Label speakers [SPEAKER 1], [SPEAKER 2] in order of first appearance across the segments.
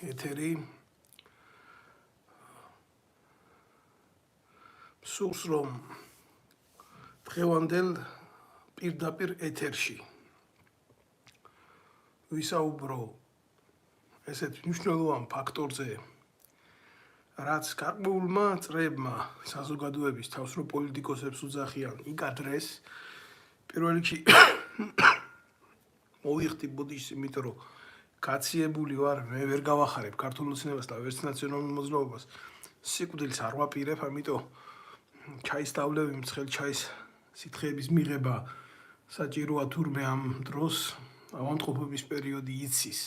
[SPEAKER 1] ეთერი სურს რომ დღევანდელ პირდაპირ ეთერში ვისაუბრო ესეთ მნიშვნელოვან ფაქტორზე, რაც გარკვეულმა წრეებმა საზოგადოების თავს რო პოლიტიკოსებს უძახიან იკადრეს, პირველ რიგში მოვიხდი ბუდიშს, იმიტომ რომ გაციებული ვარ, მე ვერ გავახარებ ქართულ ოცნებას და ვერც ნაციონალურ მოძრაობას. სიკვდილს არ ვაპირებ, ამიტომ ჩაის დავლევი, მცხელ ჩაის სითხეების მიღება საჭიროა, თურმე ამ დროს ავადმყოფობის პერიოდი იცის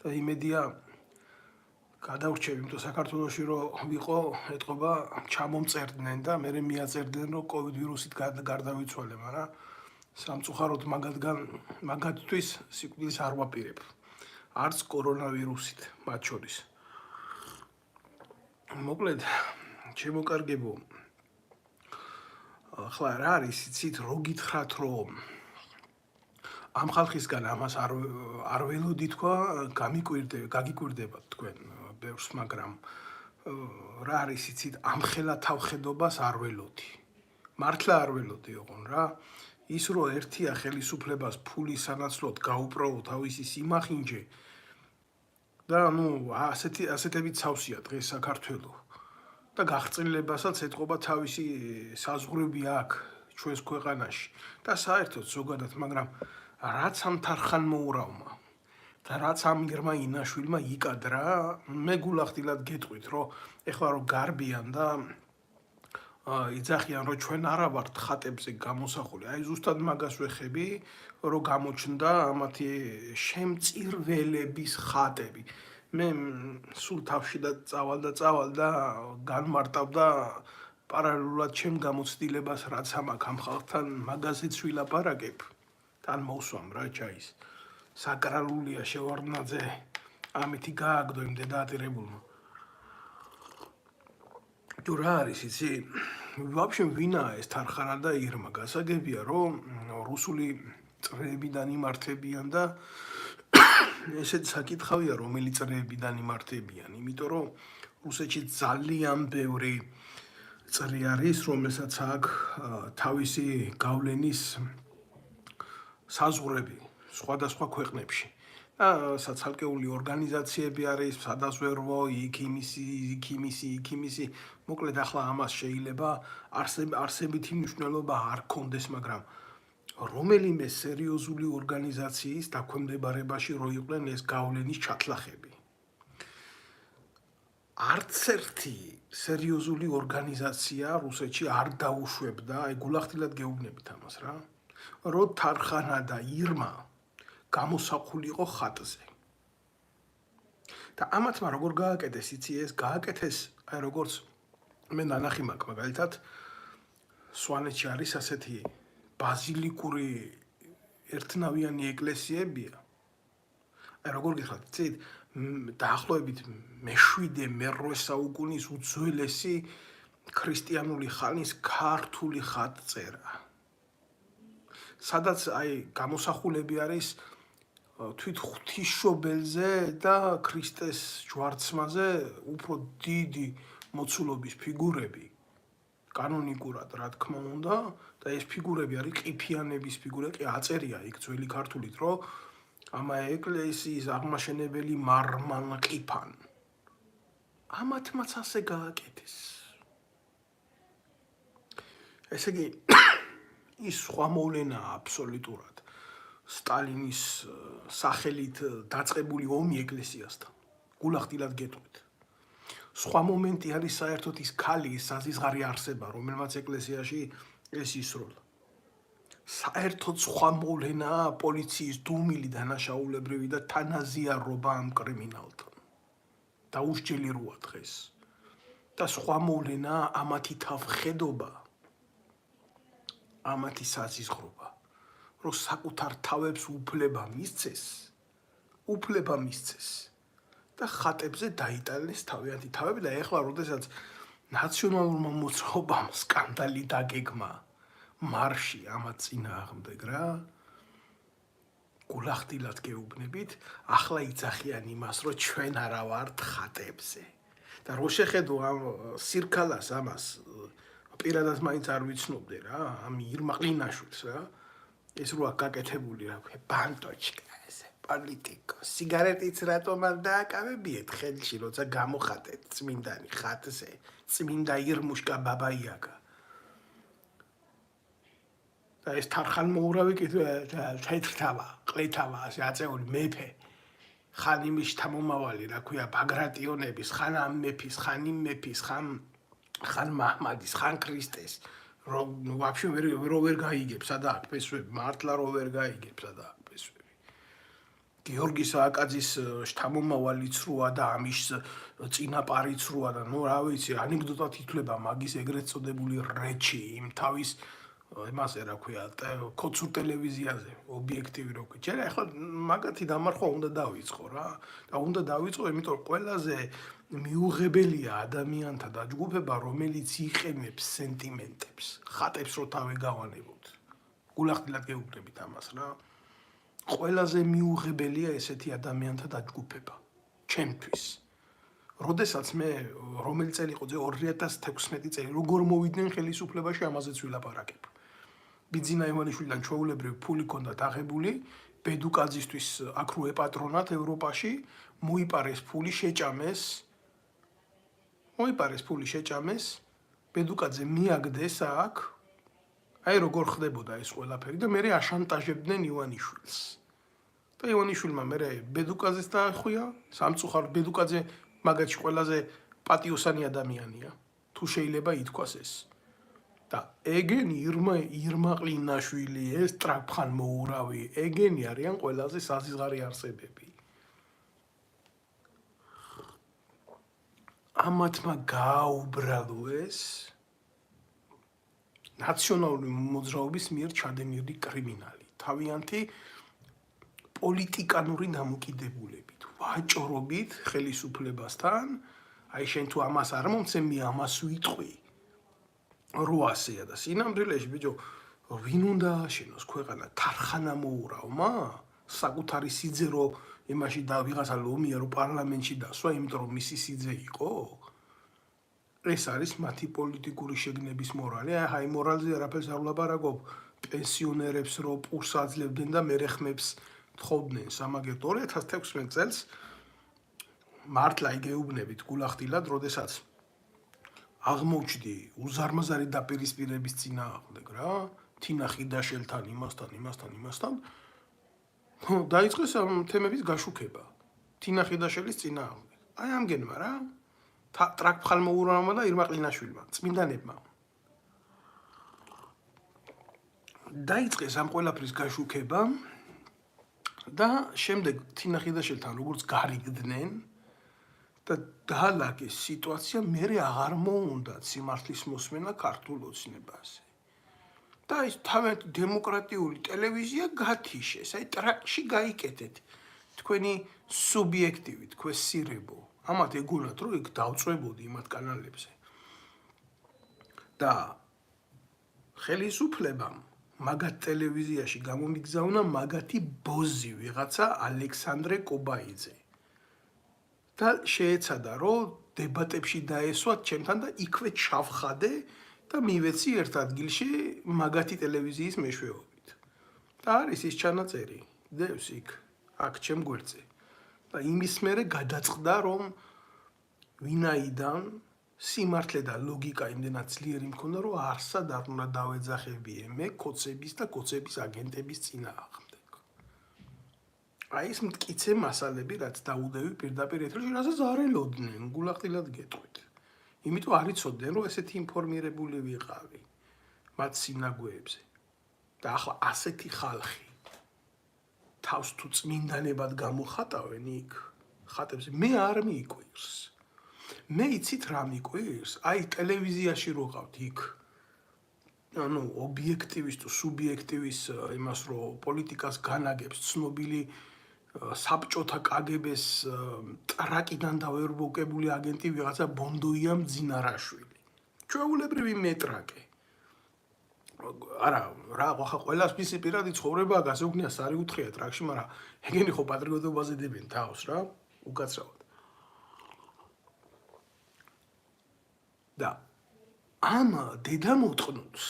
[SPEAKER 1] და იმედია გადავრჩევ, იმიტომ საქართველოში რო ვიყო, ეთყობა ჩამომწერდნენ და მე მიაწერდნენ, რომ კოვიდ ვირუსით გარდავიცვალე, მაგრამ სამწუხაროდ მაგათთვის სიკვდილს არ ვაპირებ. არც კორონავირუსით მათ შორის. მოკლედ, ჩემო კარგებო, ახლა რა არის, იცით, რო გითხრათ, რომ ამ ხალხისგან ამას არ ველოდი თქვა, გაგიკვირდებათ თქვენ ბევრს, მაგრამ რა არის, იცით, ამხელა თავხედობას არ ველოდი. მართლა არ ველოდი ოღონ რა. ის რომ ერთია ხელისუფლებას ფულის სანაცვლოდ გაუპროო თავისი სიმახინჯე და ასეთებით სავსეა დღეს საქართველო და გაღწრილებასაც ეთყობა თავისი საზღვრები აქ ჩვენს ქვეყანაში და საერთოდ ზოგადად, მაგრამ რაც ამ თარხან მოურავმა და რაც ამ ირმა ინაშვილმა იკადრა, მე გულახდილად გეტყვით, რომ ეხლა რომ გარბიან და იძახიან, რომ ჩვენ არა ვართ ხატებზე გამოსახული. აი ზუსტად მაგას ვეხები, რომ გამოჩნდა ამათი შემწირველების ხატები. მე სულ თავში და წავალ და განმარტავდა პარალელურად ჩემ გამოცდილებას, რაც ამაქვს ამ ხალხთან, მაგაზეც ვილაპარაკებ. თან მოვსვამ რა ჩაის. საკრალულია შევარდნაძე, ამითი გააგდო იმ დედაატირებულმა. თუ რა არის, იცი? ვაფშე ვინაა ეს თარხანა და ირმა? გასაგებია, რომ რუსული წრეებიდან იმართებიან და ესეც საკითხავია, რომელი წრეებიდან იმართებიან, იმიტომ რომ რუსეთში ძალიან ბევრი წრე არის, რომელსაც აქვს თავისი გავლენის საზღვრები სხვადასხვა ქვეყნებში. საცალკეული ორგანიზაციები არის, სადაზვერვო, იქ იმისი. მოკლედ, ახლა ამას შეიძლება არსებითი მნიშვნელობა არ ქონდეს, მაგრამ რომელიმე სერიოზული ორგანიზაციის დაქვემდებარებაში რო იყვნენ ეს გავლენის ჩათლახები. არც ერთი სერიოზული ორგანიზაცია რუსეთში არ დაუშვებდა, აი გულახდილად გეუბნებით ამას რა, რომ თარხანა და ირმა გამოსახულიყო ხატზე. და ამათმა როგორ გააკეთეს, იცი, ეს გააკეთეს, აი როგორც მე ნანახი მაქვს, მაგალითად, სვანეთში არის ასეთი ბაზილიკური ერთნავიანი ეკლესიებია. აი როგორ გიხართ, იცით, დაახლოებით მე-7-მე-8 საუკუნის უძველესი ქრისტიანული ხანის ქართული ხატწერა. სადაც აი გამოსახულები არის თვით ღვთისმშობელზე და ქრისტეს ჯვარცმაზე უფრო დიდი მოცულობის ფიგურები, კანონიკურად, რა თქმა უნდა, და ეს ფიგურები არის ყიფიანების ფიგურები, აწერია იქ ძველი ქართულით, რომ ამა ეკლესიის აღმაშენებელი მარმან ყიფან. ამათმაც ასე გააკეთეს. ესე იგი, ის სხვა მოვლენაა აბსოლუტურად სტალინის სახელით დაწყებული ომი ეკლესიასთან. გულახდილად გეტყვით. სხვა მომენტი არის საერთოდ ის ქალი, ის საზიზღარი არსება, რომელმაც ეკლესიაში ეს ისროლა. საერთოდ სხვა მოვლენაა პოლიციის დუმილი დანაშაულებრივი და თანაზიარობა ამ კრიმინალთან. დაუსჯელი როა დღეს. და სხვა მოვლენაა ამათი თავხედობა, ამათი საზიზღრობა, რომ საკუთარ თავებს უფლება მისცეს და ხატებზე დაიტანეს თავიანთი თავები და ეხლა როდესაც ნაციონალურმა მოძრაობამ სკანდალი დაგეგმა მარში ამათ წინააღმდეგ რა, გულახდილად გეუბნებით, ახლა იცახიან იმას, რომ ჩვენ არა ვართ ხატებზე. და რო შეხედო ამ სირქალას ამას პირადად მაინც არ ვიცნობდე რა, ამ ირმაყლინაშვილს რა. ეს როა გაკეთებული რა ქვია, ბანტოჩკა ესე, პოლიტიკო. სიგარეტიც რატომ არ დააკავებიეთ ხელში, როცა გამოხატეთ წმინდანი ხატზე, წმინდა ირმუშკა ბაბაიაკა. და ეს თარხანმოურავი კიდე თეთრთავა, ყლეთავა, ასე აწეული მეფე. ხან იმის შთამომავალი, რა ქვია, ბაგრატიონების, ხან ამ მეფის, ხან იმ მეფის, ხან მაჰმადის, ხან ქრისტეს. რომ ვაფშე ვერ გაიგებს სადაა ფესვები, მართლა რო ვერ გაიგებს სადაა ფესვები. გიორგი სააკაძის შთამომავალიც როა და ამის წინაპარიც როა და ნუ რა ვიცი, ანეკდოტად ითვლება მაგის ეგრეთ წოდებული რეჩი იმ თავის იმასე რა ქვია, ქოცურ ტელევიზიაზე, ობიექტივი რო ქვია. ჯერ ახლა მაგათი დამარხვა უნდა დავიწყო რა. და უნდა დავიწყო, იმიტომ რომ ყველაზე მიუღებელია ადამიანთა დაჯგუფება, რომელიც იყენებს სენტიმენტებს, ხატებს რო თავი გავანებოთ. გულახდილად გეუბნებით ამას რა. ყველაზე მიუღებელია ესეთი ადამიანთა დაჯგუფება, ჩემთვის. როდესაც მე რომელი წელი იყო 2016 წელი, როგორ მოვიდნენ ხელისუფლებაში, ამაზეც ვილაპარაკებ. ბიძინა ივანიშვილიდან ჩვეულებრივ ფული ჰქონდათ აღებული, ბედუკაძისთვის აქ რო ეპატრონათ ევროპაში, მოიპარეს ფული შეჭამეს, ბედუკაძე მიაგდეს აქ, აი როგორ ხდებოდა ეს ყველაფერი და მე აშანტაჟებდნენ ივანიშვილს. და ივანიშვილმა მე ბედუკაძეს დაახვია, სამწუხაროდ ბედუკაძე მაგათში ყველაზე პატიოსანი ადამიანია, თუ შეიძლება ითქვას ეს. და ეგენი ირმაყლინაშვილი, ეს ტრაფხანმოურავი, ეგენი არიან ყველაზე საზღარი არსებები. ამათმა გააუბრალო ეს ნაციონალური მოძრაობის მიერ ჩადენილი კრიმინალი, თავიანთი პოლიტიკანური დამოკიდებულებით, ვაჭრობით ხელისუფლებასთან, აი შენ თუ ამას არ მომცემი, ამას ვიტყვი. 800-ია და სინამდვილეში ბიჭო, ვინ უნდა აშენოს ქვეყანა თარხანამოურავმა? საკუთარი სიძერო იმაში და ვიღაცა ლომია რო პარლამენტში დასვა, იმიტომ რომ მისი სიძე იყო? ეს არის მათი პოლიტიკური შეგნების მორალი. აი მორალზე არაფერს არ ვლაპარაკობ, პენსიონერებს რო პურს აძლევდნენ და მერე ხმებს თხოვდნენ სამაგერტო 2016 წელს მართლა იგეუბნებით გულახდილად, როდესაც აღმოჩნდი უზარმაზარი დაპირისპირების წინააღმდეგ რა, თინა ხიდაშელთან, იმასთან, დაიწყეს ამ თემების გაშუქება. თინა ხიდაშელის წინააღმდეგ. აი ამგენმა რა, ტრაქფხანმოურავმა და ირმაყლინაშვილმა, წმინდანებმა. დაიწყეს ამ ყველაფრის გაშუქება და შემდეგ თინა ხიდაშელთან როგორც გარიგდნენ და დაალაგეს სიტუაცია, მერე აღარ მოუნდათ სიმართლის მოსმენა ქართულ ოცნებაზე. და ის თავიანთი დემოკრატიული ტელევიზია გათიშეს, აი ტრაკში გაიკეთეთ თქვენი სუბიექტივი, თქვენ სირებო. ამათ ეგონათ, რომ იქ დავწვებოდი იმათ კანალებზე. და ხელისუფლებამ მაგათ ტელევიზიაში გამომიგზავნა მაგათი ბოზი ვიღაცა ალექსანდრე კობაიძე. და შეეცადა, რომ დებატებში დაესვათ ჩემთან და იქვე ჩავხადე და მივეცი ერთ ადგილში მაგათი ტელევიზიის მეშვეობით. და არის ის ჩანაწერი, დევს იქ, აქ ჩემ გვერდზე. და იმის მერე გადაწყდა, რომ ვინაიდან სიმართლე და ლოგიკა იმდენად ძლიერი მქონდა, რომ არსად არ უნდა დავეძახებიე მე კოცების და კოცების აგენტების წინააღმდეგ. აი ეს მტკიცე მასალები, რაც დაუდევი პირდაპირ ეთერში, რასაც არ ელოდნენ, გულახდილად გეტყვით. იმიტომ არ იცოდნენ, რომ ესეთი ინფორმირებული ვიყავი მათ სინაგოებზე. და ახლა ასეთი ხალხი თავს თუ წმინდანებად გამოხატავენ იქ ხატებზე, მე არ მიიკვირს. მე იცით რა მიკვირს? აი ტელევიზიაში რო ყავთ იქ ანუ ობიექტივის თუ სუბიექტივის იმას რომ პოლიტიკას განაგებს ცნობილი საბჭოთა კგბ-ს ტრაკიდან დაერბოკებული აგენტი ვიღაცა ბონდოია მძინარაშვილი. ჩვეულებრივი მეტრაკე. არა რა ხა ყველას მისი პირადი ცხოვრებაა გასეუქნია სარი უთხრია ტრაქში მაგრამ ეგენი ხო პატრიოტობაზე დებენ თავს რა უკაცრავად და ამ დედამოწყნულს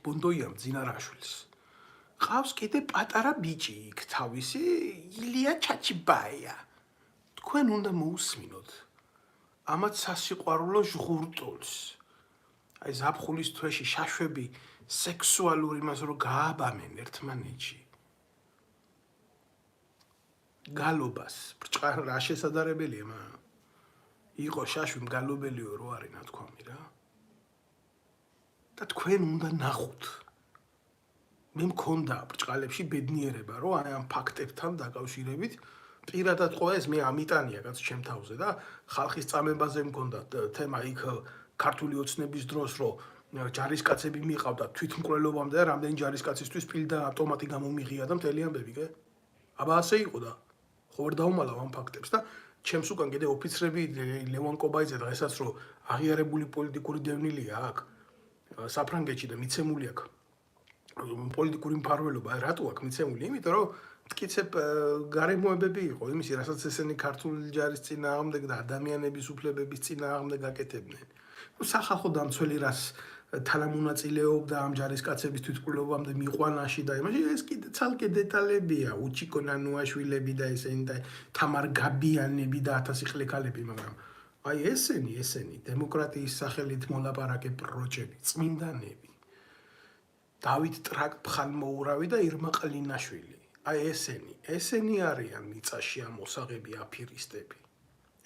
[SPEAKER 1] ბუნდოიამ ძინარაშვილს ყავს კიდე პატარა ბიჭი იქ თავისი ილია ჩაჩიბაია თქვენ უნდა მოусმინოთ ამათ სასიყვარულო ჟღურტულს აი ზაფხულის თვეში შაშვები სექსუალური იმას რომ გააბამენ ერთმანეთში გალობას რა შესაძლებელია მაგრამ იყო შაშვი მგალობელიო რო არის ნათქვამი რა და თქვენ უნდა ნახოთ მე მქონდა ბრჭყალებში ბედნიერება რომ აი ამ ფაქტებთან დაკავშირებით პირადად ყო ეს მე ამიტანია კაც ჩემ თავზე და ხალხის წამებაზე მქონდა თემა იქ ქართული ოცნების დროს რომ ჯარისკაცები მიყავდა თვითმკვლელობამდე და რამდენი ჯარისკაცისთვის პირ და ავტომატი გამომიღია და მთელი ამბები კი აბა ასე იყო და ხო ვერ დაუმალავ ამ ფაქტებს და ჩემს უკან კიდე ოფიცრები ლევან კობაიძე დღესაც რომ აღიარებული პოლიტიკური დევნილია აქ საფრანგეთში და მიცემული აქ პოლიტიკური მფარველობა რატო აქ მიცემული იმიტომ რომ მტკიცებ გარემოებები იყო იმისი რასაც ესენი ქართული ჯარის წინააღმდეგ და ადამიანების უფლებების წინააღმდეგ აკეთებდნენ სახალხო დამცველი რას თანამონაწილეობდა ამ ჯარისკაცების თვითმკვლელობამდე მიყვანაში და იმაში ეს კიდე ცალკე დეტალებია უჩიკო ნანუაშვილები და ესენი და თამარ გაბიანები და 1000 ხლეკალები მაგრამ აი ესენი დემოკრატიის სახელით მოლაპარაკე პროჭები წმინდანები დავით ტრაკ-ფხალმოურავი და ირმა ყლინაშვილი აი ესენი არიან მიწაში ამოსაღები აფირისტები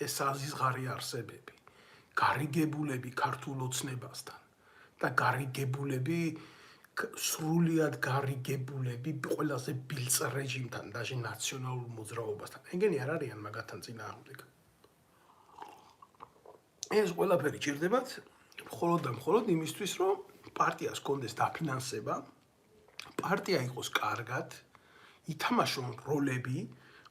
[SPEAKER 1] ეს აზიზღარი არსებები გარიგებულები ქართულ ოცნებასთან და გარიგებულები სრულიად გარიგებულები ყველაზე ბილწ რეჟიმთან და ნაციონალურ მოძრაობასთან ეგენი არ არიან მაგათთან წინააღმდეგ ეს ყველაფერი ჭირდებათ მხოლოდ და მხოლოდ იმისთვის რომ პარტიას კონდეს დაფინანსება პარტია იყოს კარგად ითამაშონ როლები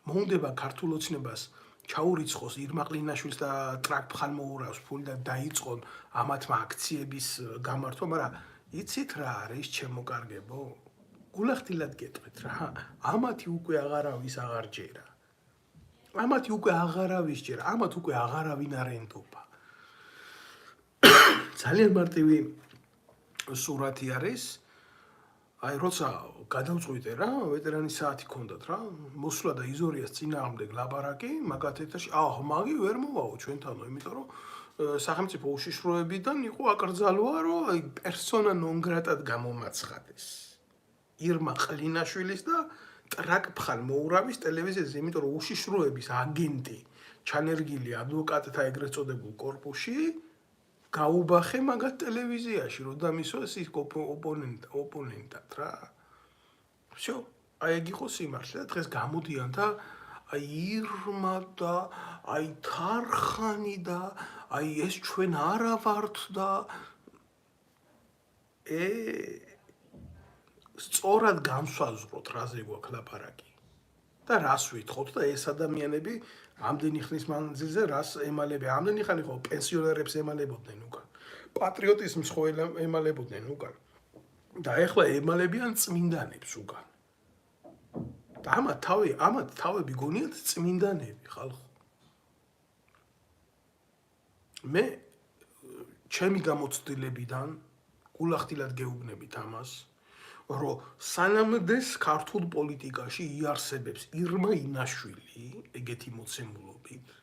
[SPEAKER 1] მოუნდება ქართულ ოცნებას ჩაურიცხოს ირმა ყლინაშვილს და ტრაკ-ფხალმოურავს ფული და დაიწყონ ამათმა აქციების გამართვა, მაგრამ იცით რა არის ჩემო კარგებო? გულახდილად გეტყვით რა, ამათი უკვე აღარავის აღარ ჯერა. ამათი უკვე აღარავის ჯერა, ამათ უკვე აღარავინ არ ენდობა. ძალიან მარტივი სურათი არის აი როცა გადავწყვიტე რა ვეტერანის საათი ქონდათ რა მოსვლა და იზორიას წინააღმდეგ ლაბარაკი მაგათ ეთერში მაგი ვერ მოვაო ჩვენთანო იმიტომ რომ სახელმწიფო უშიშროებიდან იყო აკრძალვა რომ აი პერსონა ნონ გრატად გამომაცხადეს ირმა ყლინაშვილის და ტრაკ-ფხალმოურავის ტელევიზიაზე იმიტომ რომ უშიშროების აგენტი ჩანერგილი ადვოკატთა ეგრეთ წოდებულ კორპუსში გაუბახე მაგათ ტელევიზიაში რომ დამისვეს ის ოპონენტად რა. Всё, აი ეგ იყო სიმართლე და დღეს გამოდიან და აი ირმა და აი თარხანი და აი ეს ჩვენ არა ვართ და სწორად განსაზღვროთ რაზე გვაქვს ლაპარაკი. და რას ვითხოვთ და ეს ადამიანები ამდენი ხნის მანძილზე რას ემალებიან ამდენი ხანი ხო პენსიონერებს ემალებოდნენ უკან პატრიოტიზმს ხო ემალებოდნენ უკან და ეხლა ემალებიან წმინდანებს უკან და ამათ თავები გონიათ წმინდანები ხალხო მე ჩემი გამოცდილებიდან გულახდილად გეუბნებით ამას რომ სანამდეს ქართულ პოლიტიკაში იარსებებს ირმა ინაშვილი ეგეთი მოცემულობით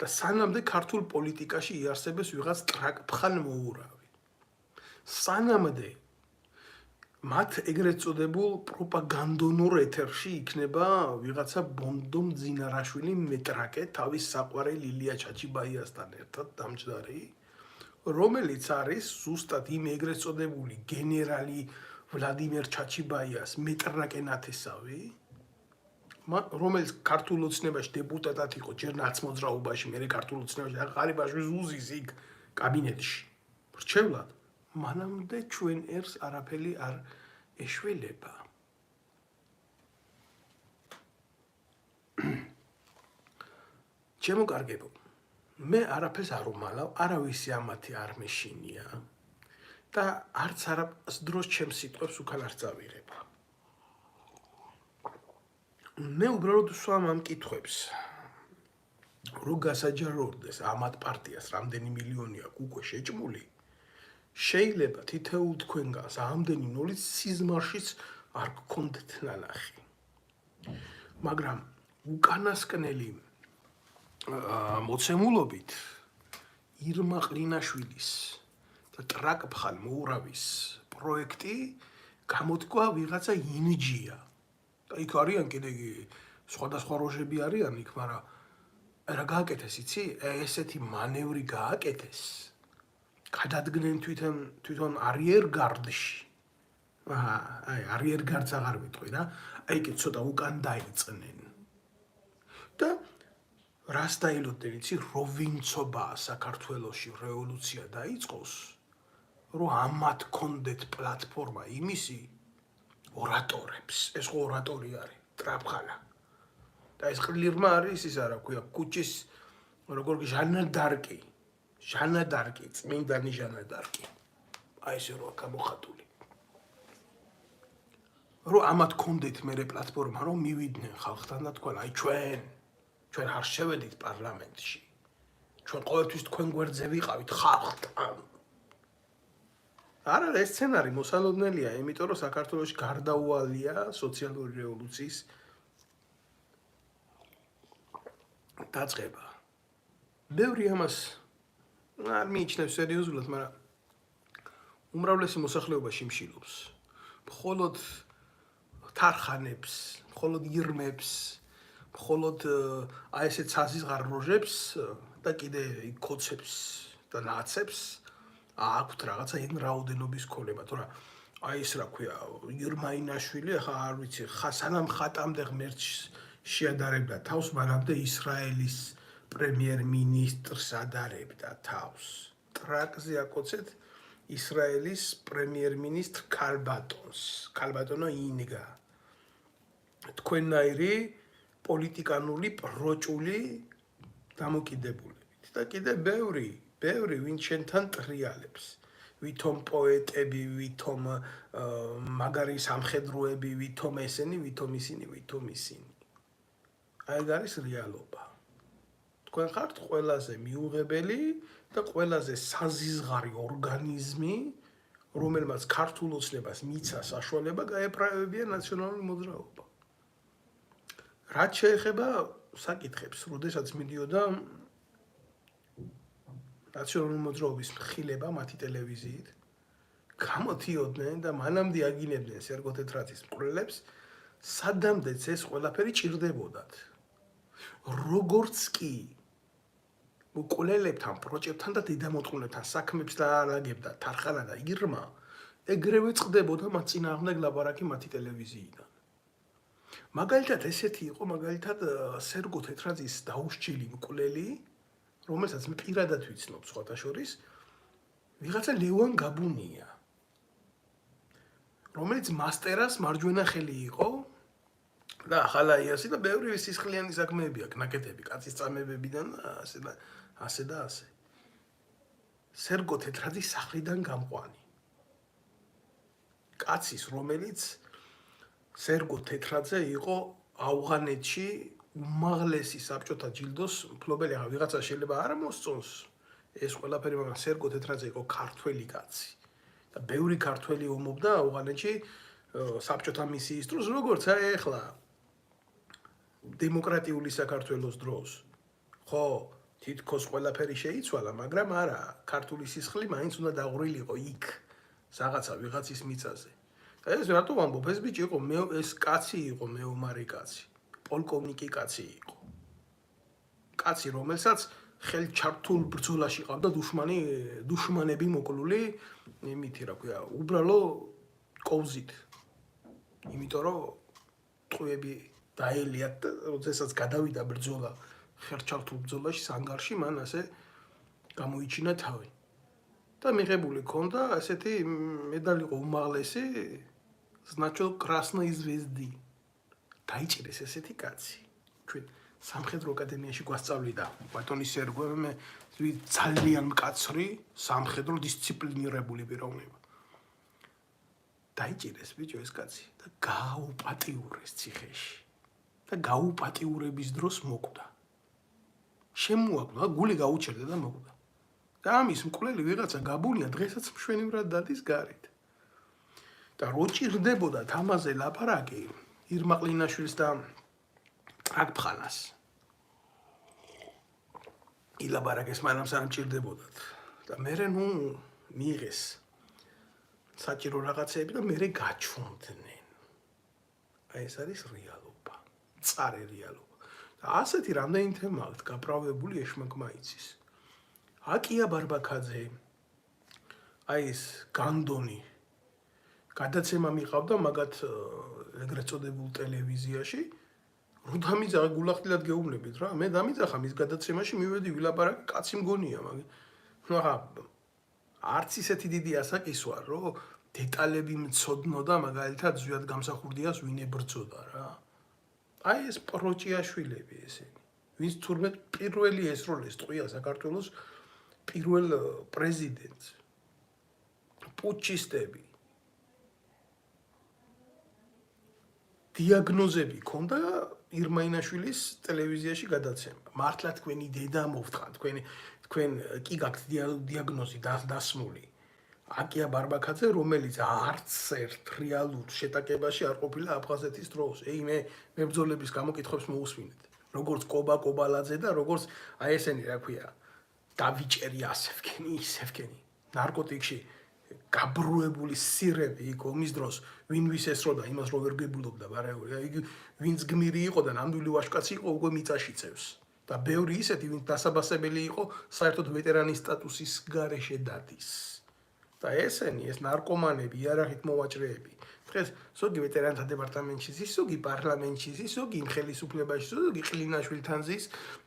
[SPEAKER 1] და სანამდე ქართულ პოლიტიკაში იარსებებს ვიღაც ტრაკ-ფხალმოურავი სანამდე მათ ეგრეთ წოდებულ პროპაგანდონურ ეთერში იქნება ვიღაცა ბონდო მძინარაშვილი მეტრაკე თავის საყვარელ ილია ჩაჩიბაიასთან ერთად დამჯდარი რომელიც არის ზუსტად იმ ეგრეთ წოდებული გენერალი ვლადიმერ ჩაჩიბაიას მეტრაკე ნათესავი რომელიც ქართულ ოცნებაში დეპუტატად იყო ჯერ ნაცმოძრაობაში მე ქართულ ოცნებაში ღარიბაშვილს უზის იქ კაბინეტში რჩევლად მანამდე ჩვენ ერს არაფერი არ ეშველება ჩემო კარგებო მე არაფერს არ უმალავ, არავისი ამათი არ მეშინია და არც არას დროს ჩემს სიტყვებს უკან არ წავიღება. მე უბრალოდ ვსვამ ამ კითხვებს. რო გასაჯაროდეს ამათ პარტიას რამდენი მილიონი აქვს უკვე შეჭმული, შეიძლება თითოეულ თქვენგანს ამდენი ნოლის სიზმარშიც არ გქონდეთ ნანახი. მაგრამ უკანასკნელი მოცემულობით ირმა ყლინაშვილის და ტრაკფხან მოურავის პროექტი გამოთქვა ვიღაცა ინჯია. და იქ არიან კიდე სხვადასხვა როჟები არიან იქ, მაგრამ რა გააკეთეს იცი? ესეთი მანევრი გააკეთეს. გადადგნენ თვითონ არიერგარდში. აი არიერგარდს აღარ ვიტყვი რა. აი კი ცოტა უკან დაიწნენ. და რას დაილოდნენ იცი? რო ვინცობა საქართველოში რევოლუცია დაიწყოს, რომ ამათ კონდეთ პლატფორმა იმისი ორატორებს. ეს ხო ორატორი არის, ტრაფხანა. და ეს ყლირმა არის ის არა ქვია კუჩის როგორ ჟანა დარკი. ჟანა დარკი, წმინდანი ჟანა დარკი. აი ესე რო გამოხატული. რო ამათ კონდეთ მერე პლატფორმა რომ მივიდნენ ხალხთან და თქვენ აი ჩვენ არ შევედით პარლამენტში. ჩვენ ყოველთვის თქვენ გვერდზე ვიყავით ხალხთან. არა ეს სცენარი მოსალოდნელია, იმიტომ რომ საქართველოში გარდაუვალია სოციალური რევოლუციის დაწყება. ბევრი ამას არ მიიჩნევს სერიოზულად, მაგრამ უმრავლესი მოსახლეობა შიმშილობს. მხოლოდ თარხანებს, მხოლოდ ირმებს, მხოლოდ აი ესე ცაზიზღარ როჟებს და კიდე კოცებს და ნაცებს აქვთ რაღაცა იმ რაოდენობის ქონება, თორემ აი ეს რა ქვია, ირმა ინაშვილი ახლა არ ვიცი, სანამ ხატამდე ღმერთს შეადარებდა თავს, მანამდე ისრაელის პრემიერ-მინისტრს ადარებდა თავს. ტრაკზე აკოცეთ ისრაელის პრემიერ-მინისტრ ქალბატონს. ქალბატონო ინგა. თქვენნაირი პოლიტიკანული პროჭული დამოკიდებულებით და კიდე ბევრი ვინ შენთან ტრიალებს. ვითომ პოეტები, ვითომ მაგარი სამხედროები, ვითომ ესენი, ვითომ ისინი. აი ეს არის რეალობა. თქვენ ხართ ყველაზე მიუღებელი და ყველაზე საზიზღარი ორგანიზმი, რომელმაც ქართულ ოცნებას მიცა საშუალება გაეფრავებია ნაციონალური მოძრაობა. რაც შეეხება საკითხებს, როდესაც მიდიოდა ნაციონალური მოძრაობის მხილება მათი ტელევიზიით, გამოდიოდნენ და მანამდე აგინებდნენ სერგო თეთრაძის მკვლელებს, სადამდეც ეს ყველაფერი ჭირდებოდათ. როგორც კი მკვლელებთან, პროჭებთან და დედამოწყვილებთან საქმებს დაალაგებდა თარხანა და ირმა, ეგრევე წყდებოდა მათ წინააღმდეგ ლაპარაკი მათი ტელევიზიიდან. მაგალითად ესეთი იყო სერგო თეთრაძის დაუსჯელი მკვლელი, რომელსაც მე პირადად ვიცნობ სხვათა შორის, ვიღაცა ლევან გაბუნია, რომელიც მასტერას მარჯვენა ხელი იყო და ახალაიასი და ბევრი სისხლიანი საქმეები აქვს, ნაკეთები, კაცის წამებებიდან ასე და ასე. სერგო თეთრაძის სახლიდან გამყვანი. კაცის, რომელიც სერგო თეთრაძე იყო ავღანეთში უმაღლესი საბჭოთა ჯილდოს მფლობელი. ახლა ვიღაცა შეიძლება არ მოსწონს ეს ყველაფერი, მაგრამ სერგო თეთრაძე იყო ქართველი კაცი და ბევრი ქართველი ომობდა ავღანეთში საბჭოთა მისიის დროს, როგორც აი ახლა დემოკრატიული საქართველოს დროს. ხო, თითქოს ყველაფერი შეიცვალა, მაგრამ არა, ქართული სისხლი მაინც უნდა დაღვრილიყო იქ, რაღაცა ვიღაცის მიწაზე. და ეს რატო ვამბობ, ეს ბიჭი იყო, ეს კაცი იყო მეომარი კაცი. პოლკოვნიკი კაცი იყო. კაცი, რომელსაც ხელჩართულ ბრძოლაში ყავდა დუშმანები მოკლული, იმითი რა ქვია, უბრალო კოვზით. იმიტომ რომ ტყვეები დაელიათ და როდესაც გადავიდა ბრძოლა ხელჩართულ ბრძოლაში სანგარში, მან ასე გამოიჩინა თავი. და მიღებული ჰქონდა ასეთი მედალი იყო უმაღლესი, значит, красной звезды. დაიჭირეს ესეთი კაცი. ჩვენ სამხედრო აკადემიაში გვასწავლიდა ბატონი სერგო, მე ძალიან მკაცრი სამხედრო დისციპლინირებული პიროვნება. დაიჭირეს ბიჭო ეს კაცი და გააუპატიურეს ციხეში. და გაუპატიურების დროს მოკვდა. შემოაკვდა, გული გაუჩერდა და მოკვდა. და ამის მკვლელი ვიღაცა გაბუნია დღესაც მშვენივრად დადის გარეთ. და რო ჭირდებოდა თამაზე ლაპარაკი ირმაყლინაშვილს და ტრაკფხანას. ილაპარაკეს მაგრამ სანამ ჭირდებოდათ. და მერე ნუ მიიღეს საჭირო რაღაცეები და მერე გაჩვენდნენ. აი ეს არის რეალობა. მწარე რეალობა. და ასეთი რამდენი თემა აქვს გაправებული ეშმაკმა იცის. აკია ბარბაქაძე აი ეს განდონი გადაცემა მიყავდა მაგათ ეგრეთ წოდებულ ტელევიზიაში რო დამიძახა გულახდილად გეუბნებით რა მე დამიძახა მის გადაცემაში მივედი ვილაპარაკე კაცი მგონია მაგ ნუ ახლა არც ისეთი დიდი ასაკისვარ რომ დეტალები მცოდნოდა მაგალითად ზვიად გამსახურდიას ვინ ებრძოდა რა აი ეს პროჭიაშვილები ესენი ვინც თურმე პირველი ესროლეს ტყვია საქართველოს პირველ პრეზიდენტს პუჩისტები დიაგნოზები ქონდა ირმაინაშვილის ტელევიზიაში გადაცემა. მართლა თქვენი დედა მოვთხან, თქვენ კი გაქვთ დიაგნოზი დასმული. აკია ბარბაქაძე, რომელიც არც ერთ რეალურ შეტაკებაში არ ყოფილა აფხაზეთის დროს. მე მებრძოლების გამოკითხვებს მოусმინეთ. როგორც კობა კობალაძე და როგორც აი ესენი რა ქვია, დავიჭერი ასევკენი, ისევკენი. ნარკოტიკში გაბრუებული სირები იქ ომის დროს ვინ ვის ესროდა იმას რო ვერ გებულობდა ბარეული იგი ვინც გმირი იყო და ნამდვილი ვაჟკაცი იყო უკვე მიწაში წევს და ბევრი ისეთი ვინც დასაბასებელი იყო საერთოდ ვეტერანის სტატუსის გარეშე დადის და ესენი ეს ნარკომანები იარაღით მოვაჭრეები დღეს ზოგი ვეტერანთა დეპარტამენტში ზის ზოგი პარლამენტში ზის ზოგი იმ ხელისუფლებაში ზოგი ყლინაშვილთან ზის